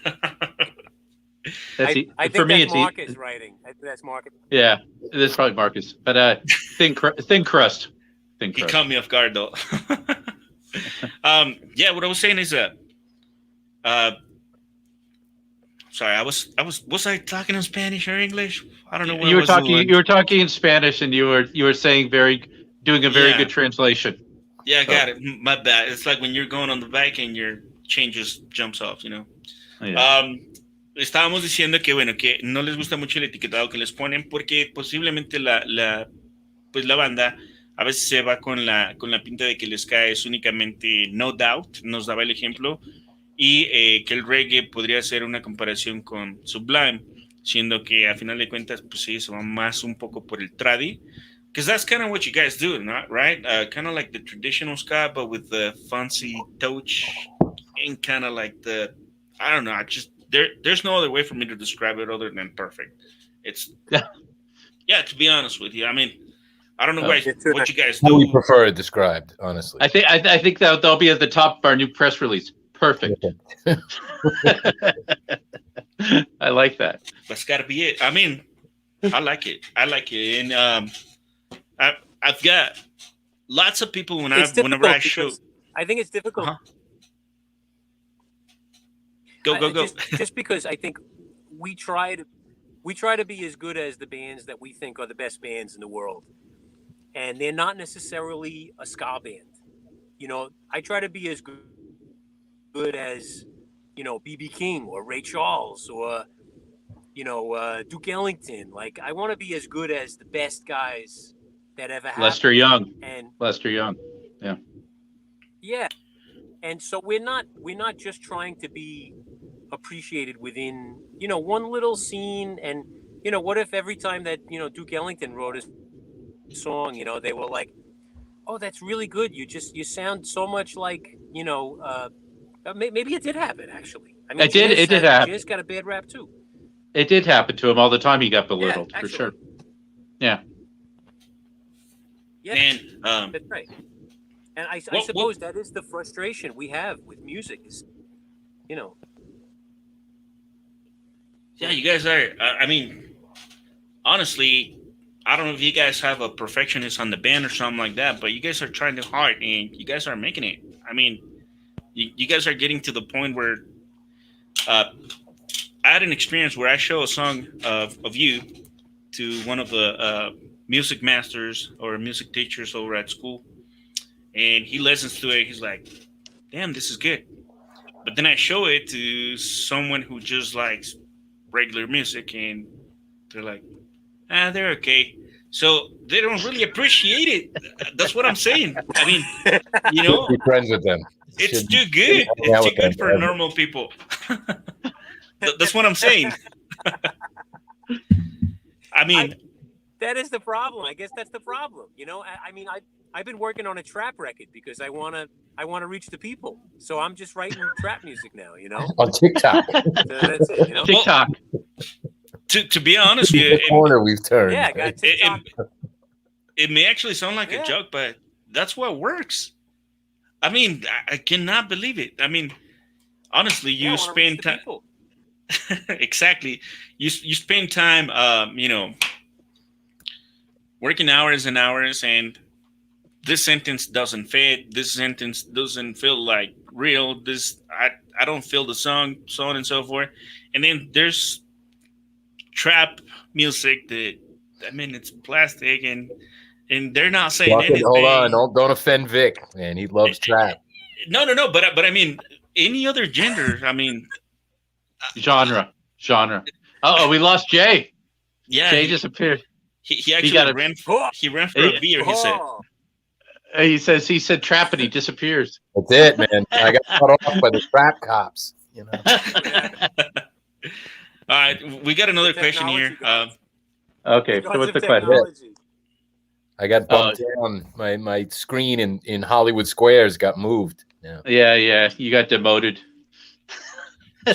That's I for think me, that's Marcus writing. I think that's Marcus. Yeah, that's probably Marcus. But thin crust. Thin He crust. caught me off guard though. Yeah, what I was saying is sorry, was I talking in Spanish or English? I don't know what You were I was talking. doing. You were talking in Spanish, and you were saying doing a very Yeah. good translation. Yeah, I got it. My bad. It's like when you're going on the bike and your chain just jumps off, Yeah. Estábamos diciendo que bueno, que no les gusta mucho el etiquetado que les ponen porque posiblemente pues la banda a veces se va con la pinta de que el ska es únicamente No Doubt, nos daba el ejemplo, y que el reggae podría ser una comparación con Sublime, siendo que a final de cuentas pues sí, se va más un poco por el tradi, because that's kind of what you guys do, not right? Kind of like the traditional ska, but with the fancy touch and kind of like I don't know, there's no other way for me to describe it other than perfect. It's yeah, to be honest with you, I mean, I don't know what you guys How we do. prefer it described, honestly. I think that'll be at the top of our new press release. Perfect. I like that. That's got to be it. I mean, I like it, and I've got lots of people whenever I show. I think it's difficult. Uh-huh. Go. Just because I think we try to be as good as the bands that we think are the best bands in the world, and they're not necessarily a ska band. I try to be as good as B.B. King or Ray Charles or Duke Ellington. Like, I want to be as good as the best guys that ever happened. Lester Young. And Lester Young. yeah, and so we're not just trying to be appreciated within one little scene. And what if every time that Duke Ellington wrote a song, they were like, oh, that's really good, you sound so much like maybe it did happen, actually. I mean, It did happen. Jazz got a bad rap too. It did happen to him all the time. He got belittled, for sure. Yeah. Yeah, And that's right. And I Well, suppose that is the frustration we have with music is, yeah, you guys are. I mean, honestly, I don't know if you guys have a perfectionist on the band or something like that, but you guys are trying too hard and you guys are making it. I mean, you guys are getting to the point where I had an experience where I show a song of you to one of the music masters or music teachers over at school, and he listens to it. He's like, damn, this is good. But then I show it to someone who just likes regular music, and they're like, they're okay. So they don't really appreciate it. That's what I'm saying. I mean, Be friends with them. it's too good. hang out It's too with them good for forever. normal people. That's what I'm saying. I mean, that is the problem. I guess that's the problem. I mean, I've been working on a trap record because I want to reach the people. So I'm just writing trap music now, On TikTok. So that's it, TikTok. to be honest with you, The corner we've turned. Yeah, I got TikTok. it may actually sound like Yeah. a joke, but that's what works. I mean, I cannot believe it. I mean, honestly, Yeah, I you wanna reach spend the time people. exactly. You spend time, working hours and hours, and this sentence doesn't fit. This sentence doesn't feel like real. I don't feel the song, so on and so forth. And then there's trap music that, I mean, it's plastic, and they're not saying anything. Hold on, don't offend Vic, man. He loves trap. No, but I mean, any other gender. I mean, Genre. Oh, we lost Jay. yeah, Jay disappeared. he actually got a- ran. Oh, He ran for a beer. He said. oh. He said trap and he disappears. That's it, man. I got cut off by the trap cops. You know. All right, we got another question here. Technology, Okay, Because so what's of the question? technology. I got bumped down. My screen in Hollywood Squares got moved. Yeah. Yeah, you got demoted.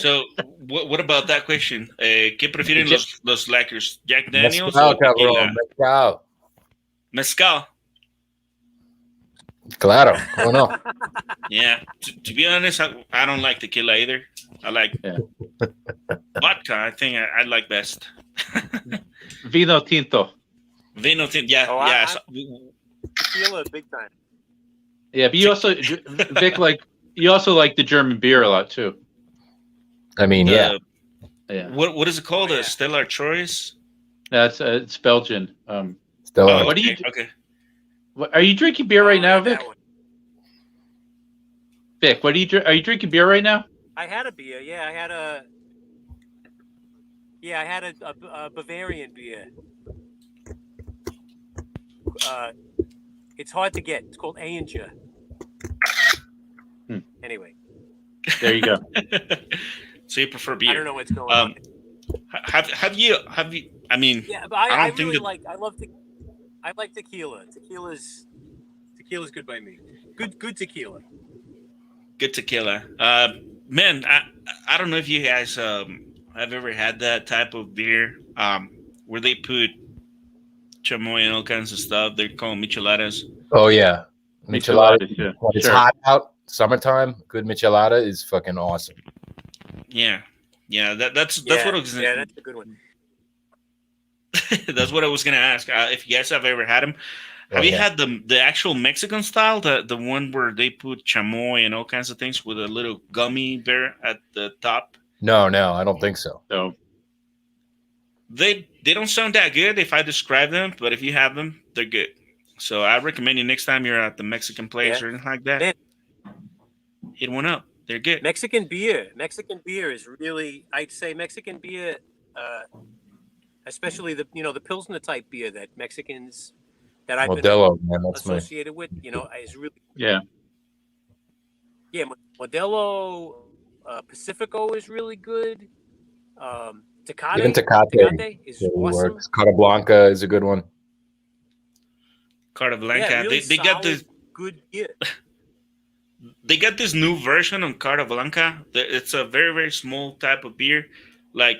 So, what about that question? ¿Qué prefieren los Lakers? Jack Daniels Mezcal, o tequila? cabrón. Mezcal. Mezcal. Claro. ¿Cómo no? Yeah. To be honest, I don't like tequila either. I like vodka. I think I like best. Vino tinto. Vino tinto. Yeah, Oh, yeah. Tequila, big time. Yeah, but you also Vic you also like the German beer a lot too. I mean, yeah. Yeah. What is it called? Oh, yeah. A Stella Artois? That's it's Belgian. Still, Oh, what do you okay, okay. Are you drinking beer right now, Vic? That one. Vic, are you drinking beer right now? I had a beer. Yeah, I had a Bavarian beer. It's hard to get. It's called Anger. Anyway, There you go. So you prefer beer? I don't know what's going on. Have you? I mean, Yeah, but I don't think really that- I like tequila. Tequila's good by me. Good tequila. good tequila. Man, I don't know if you guys have ever had that type of beer where they put chamoy and all kinds of stuff. They're called micheladas. oh yeah. Michelada. Yeah. When it's Sure. hot out, summertime, good michelada is fucking awesome. Yeah, that's what I was. Yeah, that's a good one. That's what I was gonna ask. If you guys have ever had them, have you had the actual Mexican style, the one where they put chamoy and all kinds of things with a little gummy bear at the top? No, I don't think so. So They don't sound that good if I describe them, but if you have them, they're good. So I recommend you next time you're at the Mexican place or anything like that, Man. hit one up. They're good. Mexican beer is really, I'd say Mexican beer, especially the Pilsner type beer that Mexicans that I've been Modelo, man, that's my associated with, is really, yeah. Modelo, Pacifico is really good. Tecate, even Tecate is really awesome. works. Casablanca is a good one. Carta Blanca. Yeah, really they got this. good beer. They got this new version on Carta Blanca. It's a very, very small type of beer. Like,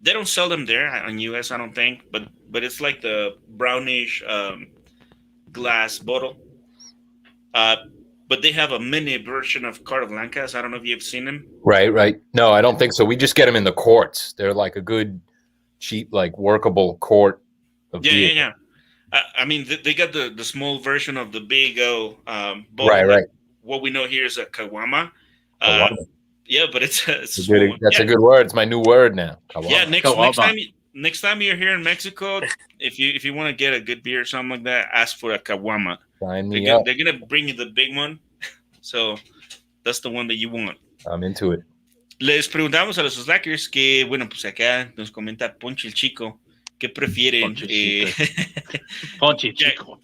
they don't sell them there in US, I don't think, but it's like the brownish glass bottle. But they have a mini version of Carta Blancas. I don't know if you've seen them. Right. No, I don't think so. We just get them in the quarts. They're like a good, cheap, like workable quart of beer. Yeah. I mean, they got the small version of the big bottle. Right. What we know here is a Kawama. Kawama. Yeah, but it's a That's small one. a good word. It's my new word now. Kawama. Yeah, Kawama. next time you're here in Mexico, if you want to get a good beer or something like that, ask for a Kawama. Sign me up. They're gonna bring you the big one, so that's the one that you want. I'm into it. Les preguntamos a los Slackers que, bueno, pues acá nos comenta Poncho el Chico, ¿qué prefieren? Ponche Chico.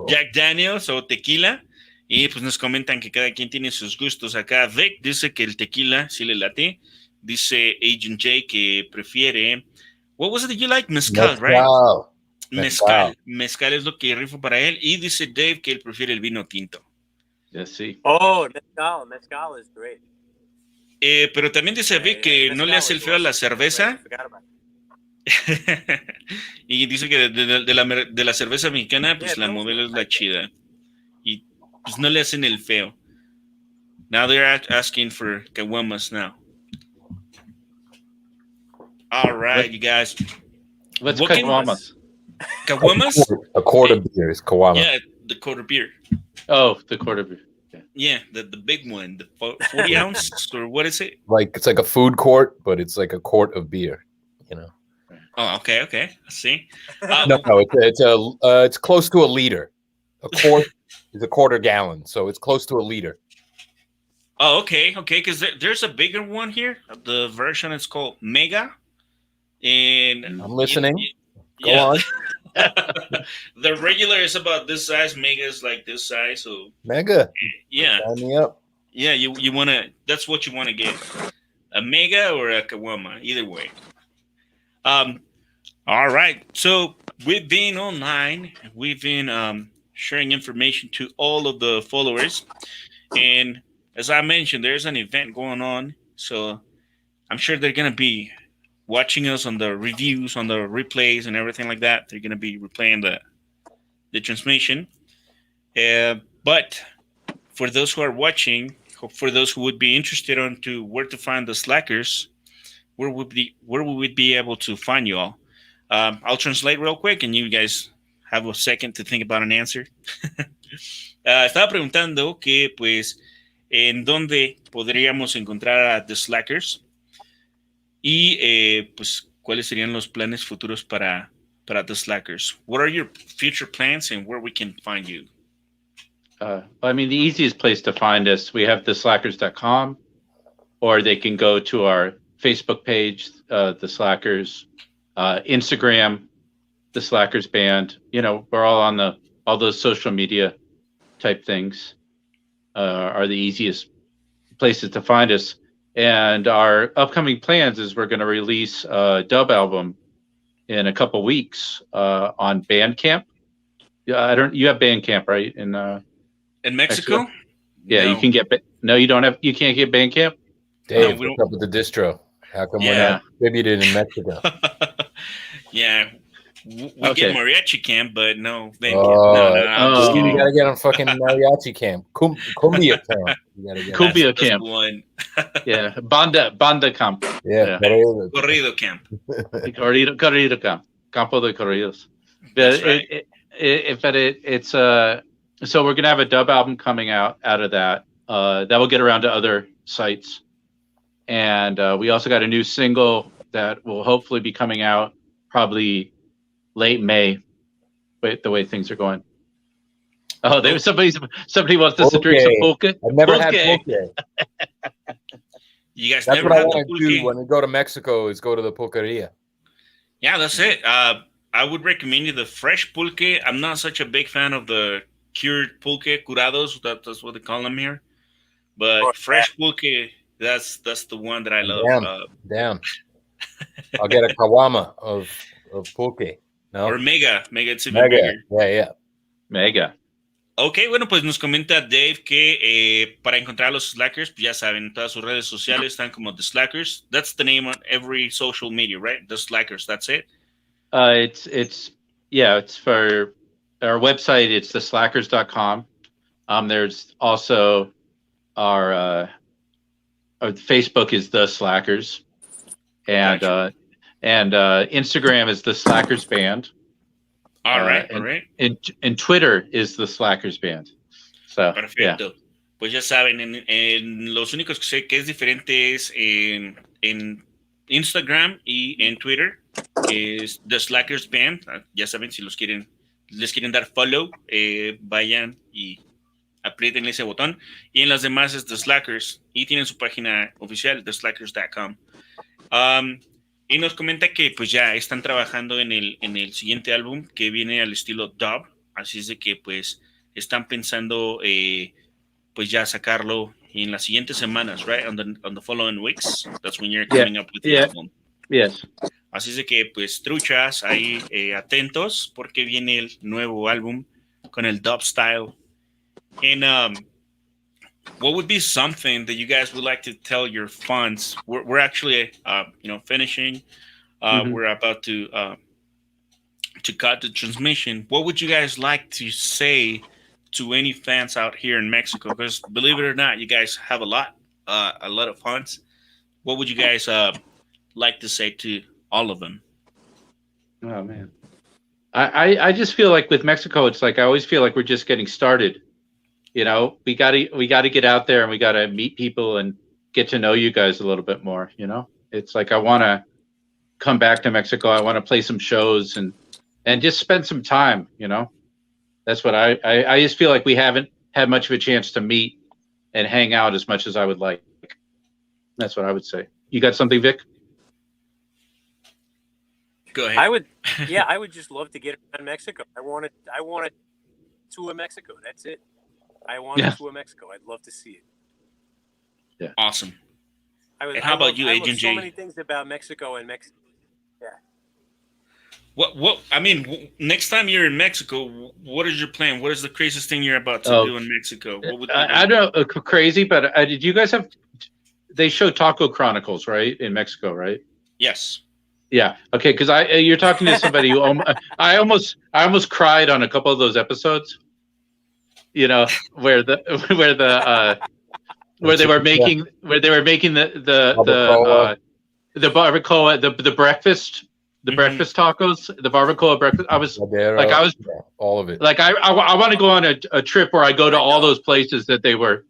Jack Daniels o tequila. Y pues nos comentan que cada quien tiene sus gustos acá. Vic dice que el tequila sí le late. Dice Agent J que prefiere. What was it that you like? Mezcal, right? Mezcal es lo que rifo para él. Y dice Dave que él prefiere el vino tinto. Yes, sí. Oh, mezcal is great. Pero también dice Vic que no le hace el feo a la cerveza. Y dice que de la cerveza mexicana, pues la modelo es la chida. Y pues no le hacen el feo. Now they're asking for caguamas now. All right, you guys. What's What can- caguamas? Caguamas? A quart of beer is Kawama. Yeah, the quarter beer. Oh, the quarter beer. Yeah, the big one, the 40 ounce, or what is it? Like it's like a food court, but it's like a quart of beer. You know. Oh, okay. I see. No, it's close to a liter. A quart is a quarter gallon, so it's close to a liter. Oh, okay. Because there's a bigger one here. The version is called Mega, and I'm listening. Go yeah. on. The regular is about this size. Mega is like this size. So Mega. yeah, Sign me up. yeah. You wanna? That's what you wanna get. A Mega or a Kawama, either way. All right. So we've been online. We've been sharing information to all of the followers, and as I mentioned, there's an event going on. So I'm sure they're gonna be watching us on the reviews, on the replays, and everything like that. They're gonna be replaying the transmission. But for those who are watching, for those who would be interested on to where to find the slackers, where would we be able to find you all? I'll translate real quick, and you guys have a second to think about an answer. Estaba preguntando que, pues, en dónde podríamos encontrar a The Slackers y, pues, cuáles serían los planes futuros para The Slackers. What are your future plans and where we can find you? I mean, the easiest place to find us, we have theslackers.com, or they can go to our Facebook page, The Slackers, Instagram, The Slackers Band. You know, we're all on all those social media type things are the easiest places to find us. And our upcoming plans is we're going to release a dub album in a couple weeks on Bandcamp. Yeah, you have Bandcamp, right? In Mexico? Yeah, No. you can get. No, you don't have. You can't get Bandcamp. Dave, we what's don't- up with the distro? How come we're Yeah. not distributed in Mexico? Yeah. We Okay. get Mariachi Camp, but no. Bandcamp. Oh, No, I'm just oh. You kidding. gotta get on fucking mariachi camp, cumbia camp. You gotta get on. Cumbia That's Camp. the one. Yeah, Banda Camp. Yeah, Yeah. Corrido Camp. Corrido Camp. Campo de Corridos. That's But right. it's so we're gonna have a dub album coming out of that. That will get around to other sites, and we also got a new single that will hopefully be coming out probably late May. But the way things are going. Oh, there was somebody wants us to drink some pulque. I've never had Pulque. pulque. You guys That's never what I had the want to do pulque? when we go to Mexico. Is go to the pulqueria. Yeah, that's it. I would recommend you the fresh pulque. I'm not such a big fan of the cured pulque, curados. That's what they call them here. But fresh pulque, that's the one that I love. Damn. Damn. I'll get a kawama of pulque. No. Or Mega. Mega, it's even Mega. bigger. Yeah. Mega. Ok, bueno, pues nos comenta Dave que para encontrar a los Slackers, pues ya saben, todas sus redes sociales están como The Slackers. That's the name on every social media, right? The Slackers, that's it. It's for our website. It's theslackers.com. There's also our Facebook is The Slackers, and Gotcha. Instagram is The Slackers Band. All right. And Twitter is The Slackers Band. So Perfecto. Pues ya saben, en los únicos que sé que es diferente es en Instagram y en Twitter, es The Slackers Band. Ya saben, si les quieren dar follow, vayan y aprieten ese botón. Y en las demás es The Slackers y tienen su página oficial, theslackers.com. Y nos comenta que pues ya están trabajando en el siguiente álbum que viene al estilo dub, así es de que pues están pensando pues ya sacarlo en las siguientes semanas, right? On the following weeks. That's when you're coming up with the album. Yes. Así es de que pues truchas ahí atentos porque viene el nuevo álbum con el dub style. And what would be something that you guys would like to tell your fans? We're actually, finishing. We're about to cut the transmission. What would you guys like to say to any fans out here in Mexico? Because believe it or not, you guys have a lot of fans. What would you guys like to say to all of them? Oh man, I just feel like with Mexico, it's like I always feel like we're just getting started. You know, we gotta get out there and we gotta meet people and get to know you guys a little bit more. You know, it's like I want to come back to Mexico. I want to play some shows and just spend some time. You know, that's what I just feel like we haven't had much of a chance to meet and hang out as much as I would like. That's what I would say. You got something, Vic? Go ahead. I would just love to get around Mexico. I want to tour Mexico. That's it. I want to tour Mexico. I'd love to see it. Awesome. And how about you, Agent J? So many things about Mexico and Mexico. Yeah. What? I mean, next time you're in Mexico, what is your plan? What is the craziest thing you're about to do in Mexico? What would I don't know, crazy, but did you guys have? They show Taco Chronicles, right, in Mexico, right? Yes. Yeah. Okay. Because you're talking to somebody who I almost cried on a couple of those episodes. You know, where they were making the barbacoa, the breakfast, breakfast tacos, the barbacoa breakfast. I was all of it. Like I want to go on a trip where I go to all those places that they were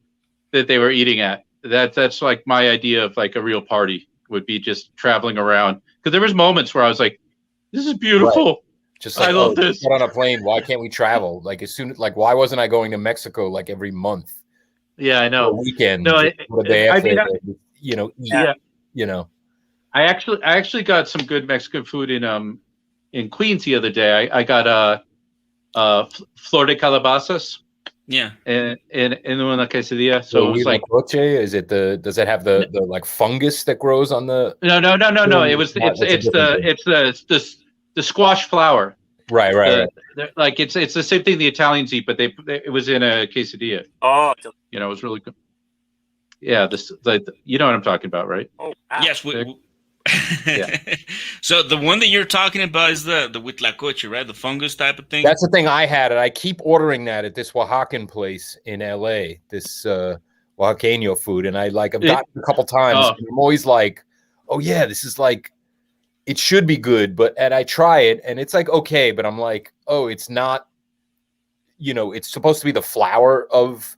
eating at. That's like my idea of like a real party would be just traveling around. Because there was moments where I was like, "This is beautiful." Right. Just like, I love this. Get on a plane. Why can't we travel? Like why wasn't I going to Mexico like every month? Yeah, I know. Weekend. No, the day after, eat, yeah. You know. I actually got some good Mexican food in Queens the other day. I got flor de calabazas. Yeah. In una quesadilla. So it was like, is it does it have the like fungus that grows on the? No. It's the squash flour. Right. Like it's the same thing the Italians eat, but it was in a quesadilla. Oh, you know, it was really good. Yeah, you know what I'm talking about, right? Oh, wow. Yes. Yeah. So the one that you're talking about is the huitlacoche, right? The fungus type of thing. That's the thing I had, and I keep ordering that at this Oaxacan place in LA. This Oaxaqueño food, and I've gotten a couple times. And I'm always like, "Oh yeah, this is like." It should be good, and I try it and it's like, okay, but I'm like, oh, it's not, it's supposed to be the flour of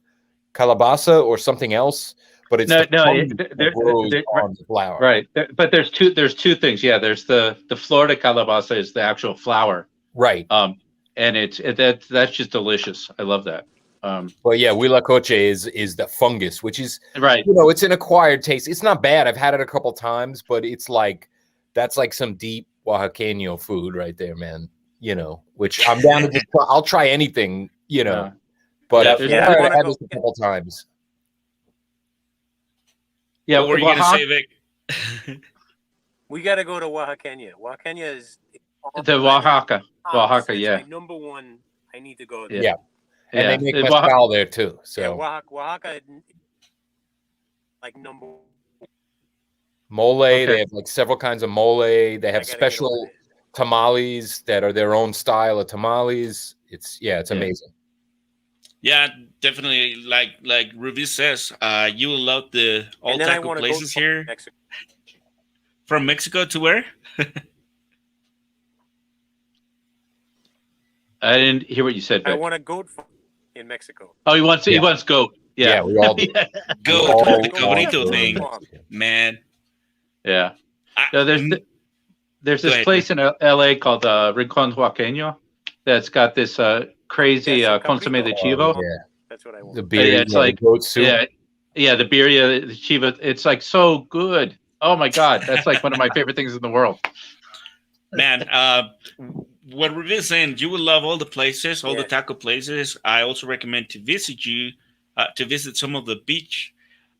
calabaza or something else, but it's on the flour. Right. But there's two things. Yeah. There's the flor de calabaza is the actual flour. Right. And that's just delicious. I love that. But yeah, huitlacoche is the fungus, which is, right. It's an acquired taste. It's not bad. I've had it a couple times, but it's like, that's like some deep Oaxaqueño food right there, man. Which I'm down to. I'll try anything, But I've had this a couple times. Yeah, what were you going to say, Vic? We got to go to Oaxaqueña. Oaxaqueña is the Oaxaca. Oaxaca, it's yeah. my number one. I need to go there. Yeah, and they make mezcal there too. So yeah, Oaxaca, like number. Mole, they have like several kinds of mole. They have special tamales that are their own style of tamales. It's amazing. Yeah, definitely. Like Ruby says, you will love the all taco places here. Mexico. From Mexico to where? I didn't hear what you said. Vic. I want a goat farm in Mexico. Oh, he wants goat. Yeah, we all do. Goat, the bonito thing, man. Yeah. There's this place in LA called Rincon Oaxaqueño that's got this crazy consomme de chivo. Yeah. That's what I want. The beer, it's like goat soup. Yeah, the birria, the chivo. It's like so good. Oh my God, that's like one of my favorite things in the world. Man, what we're saying, you will love all the places, all the taco places. I also recommend to visit some of the beach.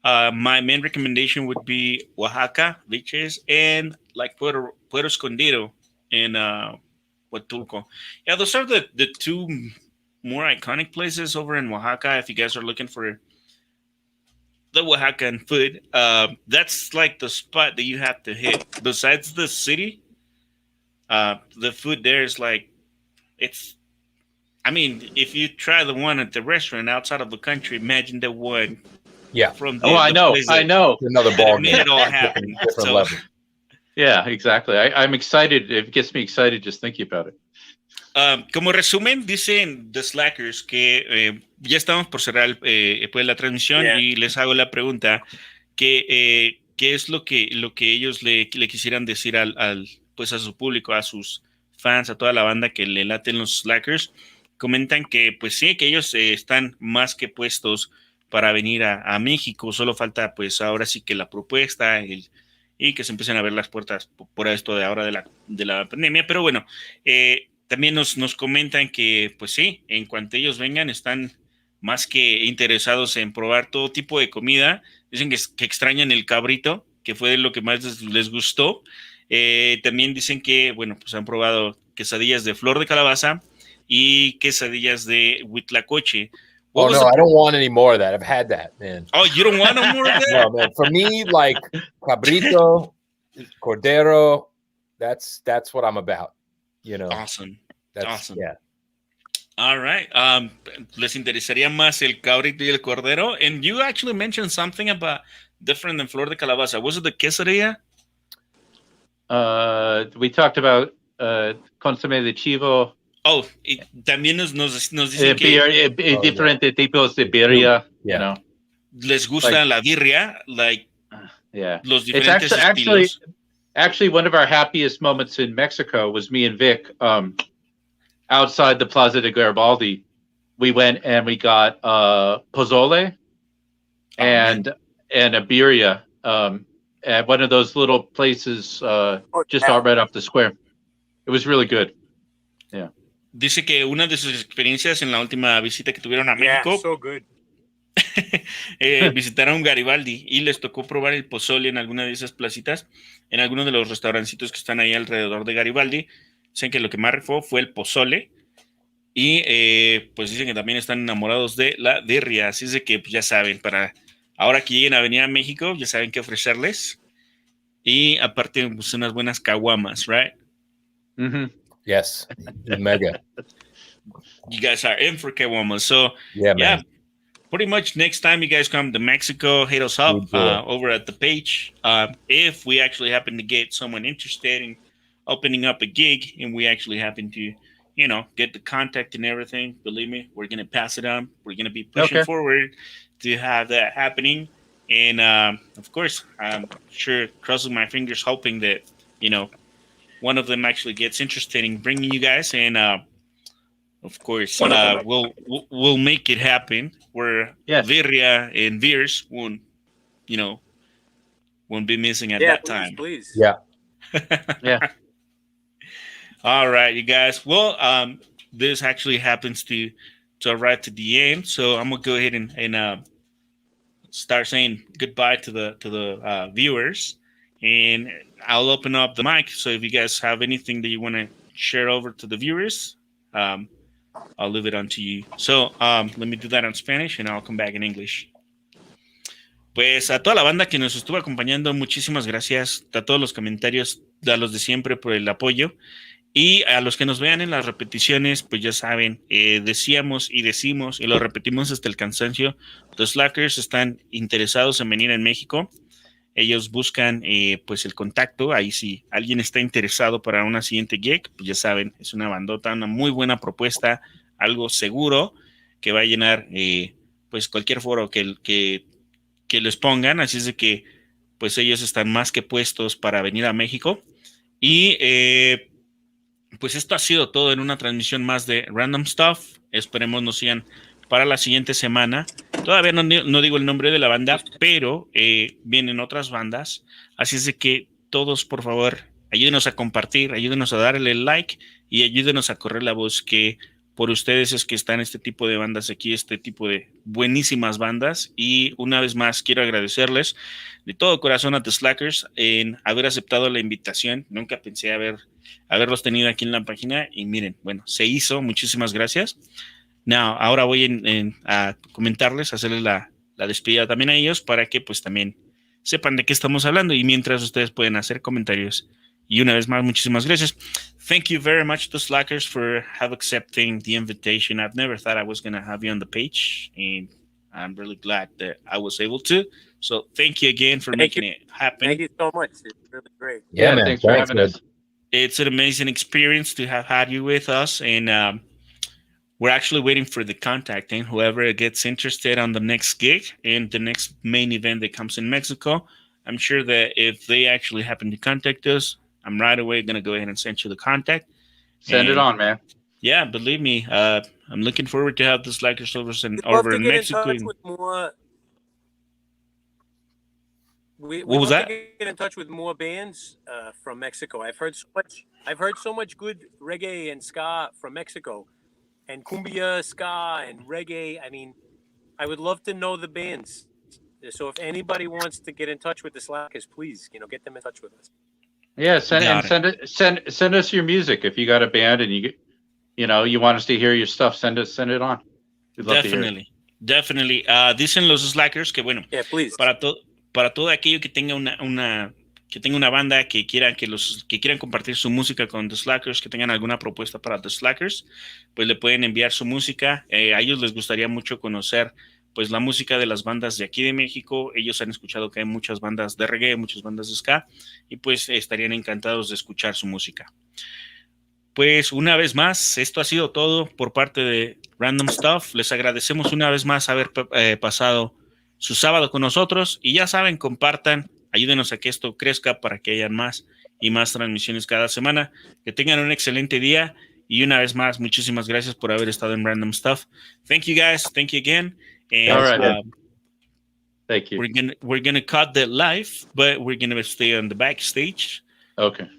My main recommendation would be Oaxaca beaches and like Puerto Escondido in Huatulco. Yeah, those are the two more iconic places over in Oaxaca. If you guys are looking for the Oaxacan food, that's like the spot that you have to hit. Besides the city, the food there is like it's I mean, if you try the one at the restaurant outside of the country, imagine the one Yeah, from the, Oh, I the know. place I that, know. another that ball made game. it all happen. Different So, level. Yeah, exactly. I'm excited. It gets me excited just thinking about it. como resumen, dicen The Slackers que ya estamos por cerrar pues, la transmisión Yeah. y les hago la pregunta que qué es lo que ellos le quisieran decir pues a su público, a sus fans, a toda la banda que le laten los Slackers. Comentan que pues sí, que ellos están más que puestos para venir a México, solo falta pues ahora sí que la propuesta y que se empiecen a ver las puertas por esto de ahora de la pandemia, pero bueno, también nos comentan que pues sí, en cuanto ellos vengan están más que interesados en probar todo tipo de comida. Dicen que extrañan el cabrito, que fue lo que más les gustó. También dicen que, bueno, pues han probado quesadillas de flor de calabaza y quesadillas de huitlacoche. Oh no, I don't want any more of that. I've had that, man. Oh, you don't want no more of that? No, man. For me, like cabrito, cordero, that's what I'm about. You know. Awesome. That's, Awesome. Yeah. All right. Les interesaría más el cabrito y el cordero. And you actually mentioned something about different than flor de calabaza. Was it the quesadilla? We talked about consomé de chivo. Oh, y también nos dicen que Diferentes tipos de birria. Yeah. You know. les gusta la birria, like Yeah. los It's diferentes estilos. actually one of our happiest moments in Mexico was me and Vic outside the Plaza de Garibaldi. We went and we got pozole and a birria at one of those little places just right off the square. It was really good. Dice que una de sus experiencias en la última visita que tuvieron a Yeah, México, so good. visitaron Garibaldi y les tocó probar el pozole en alguna de esas placitas, en algunos de los restaurancitos que están ahí alrededor de Garibaldi. Dicen que lo que más rifó fue el pozole y pues dicen que también están enamorados de la birria, así es de que pues, ya saben, para ahora que lleguen a venir a México, ya saben qué ofrecerles y aparte pues, unas buenas caguamas, right? Mm-hmm. Yes. Mega. You guys are in for caguamas, so Yeah, man. yeah. Pretty much next time you guys come to Mexico, hit us up over at the page. If we actually happen to get someone interested in opening up a gig and we actually happen to, you know, get the contact and everything, believe me, we're going to pass it on. We're going to be pushing forward to have that happening. And of course, I'm sure crossing my fingers, hoping that, you know, one of them actually gets interested in bringing you guys. And of course, we'll make it happen. Where Virria and Veers won't be missing at that time. Please. Yeah. Yeah. All right, you guys. Well, this actually happens to arrive to the end, so I'm gonna go ahead and start saying goodbye to the viewers, and I'll open up the mic. So if you guys have anything that you want to share over to the viewers, I'll leave it on to you. So, let me do that in Spanish and I'll come back in English. Pues a toda la banda que nos estuvo acompañando, muchísimas gracias. A todos los comentarios, a los de siempre por el apoyo. Y a los que nos vean en las repeticiones, pues ya saben, decíamos y decimos y lo repetimos hasta el cansancio. Los Slackers están interesados en venir en México. Ellos buscan pues el contacto. Ahí si alguien está interesado para una siguiente gig, pues ya saben, es una bandota, una muy buena propuesta, algo seguro que va a llenar pues cualquier foro que les pongan. Así es de que pues ellos están más que puestos para venir a México. Y pues esto ha sido todo en una transmisión más de Random Stuff. Esperemos nos sigan para la siguiente semana. Todavía no digo el nombre de la banda, pero vienen otras bandas. Así es de que todos, por favor, ayúdenos a compartir, ayúdenos a darle like y ayúdenos a correr la voz, que por ustedes es que están este tipo de bandas aquí, este tipo de buenísimas bandas. Y una vez más quiero agradecerles de todo corazón a The Slackers en haber aceptado la invitación. Nunca pensé haberlos tenido aquí en la página y miren, bueno, se hizo. Muchísimas gracias. Now, ahora voy a comentarles, a hacerles la despedida también a ellos para que pues también sepan de qué estamos hablando y mientras ustedes pueden hacer comentarios. Y una vez más, muchísimas gracias. thank you very much, the Slackers, for have accepting the invitation. I've never thought I was gonna have you on the page, and I'm really glad that I was able to. So thank you again for Thank making it happen. Thank you so much. It's really great. Yeah, man. Thanks for having man. us. It's an amazing experience to have had you with us, and we're actually waiting for the contact. And whoever gets interested on the next gig and the next main event that comes in Mexico, I'm sure that if they actually happen to contact us, I'm right away gonna go ahead and send you the contact. Send it And on, man. yeah, believe me, I'm looking forward to have the Slackers over We'd love over to in get Mexico. in touch with more. We'd What was love that? to get in touch with more bands from Mexico. I've heard so much good reggae and ska from Mexico, and cumbia, ska, and reggae. I mean, I would love to know the bands. So if anybody wants to get in touch with the Slackers, please, get them in touch with us. Yeah, Got send us your music if you got a band and you want us to hear your stuff. Send it on. We'd love to hear it. Definitely. Dicen los Slackers que bueno, Yeah, please. para todo aquello que tenga una banda que quieran compartir su música con The Slackers, que tengan alguna propuesta para The Slackers, pues le pueden enviar su música. A ellos les gustaría mucho conocer pues la música de las bandas de aquí de México. Ellos han escuchado que hay muchas bandas de reggae, muchas bandas de ska, y pues estarían encantados de escuchar su música. Pues una vez más, esto ha sido todo por parte de Random Stuff. Les agradecemos una vez más haber pasado su sábado con nosotros, y ya saben, compartan, ayúdenos a que esto crezca para que hayan más y más transmisiones cada semana. Que tengan un excelente día, y una vez más, muchísimas gracias por haber estado en Random Stuff. Thank you guys. Thank you again. And All right. Thank you. we're gonna cut the live, but we're gonna stay on the backstage. Okay.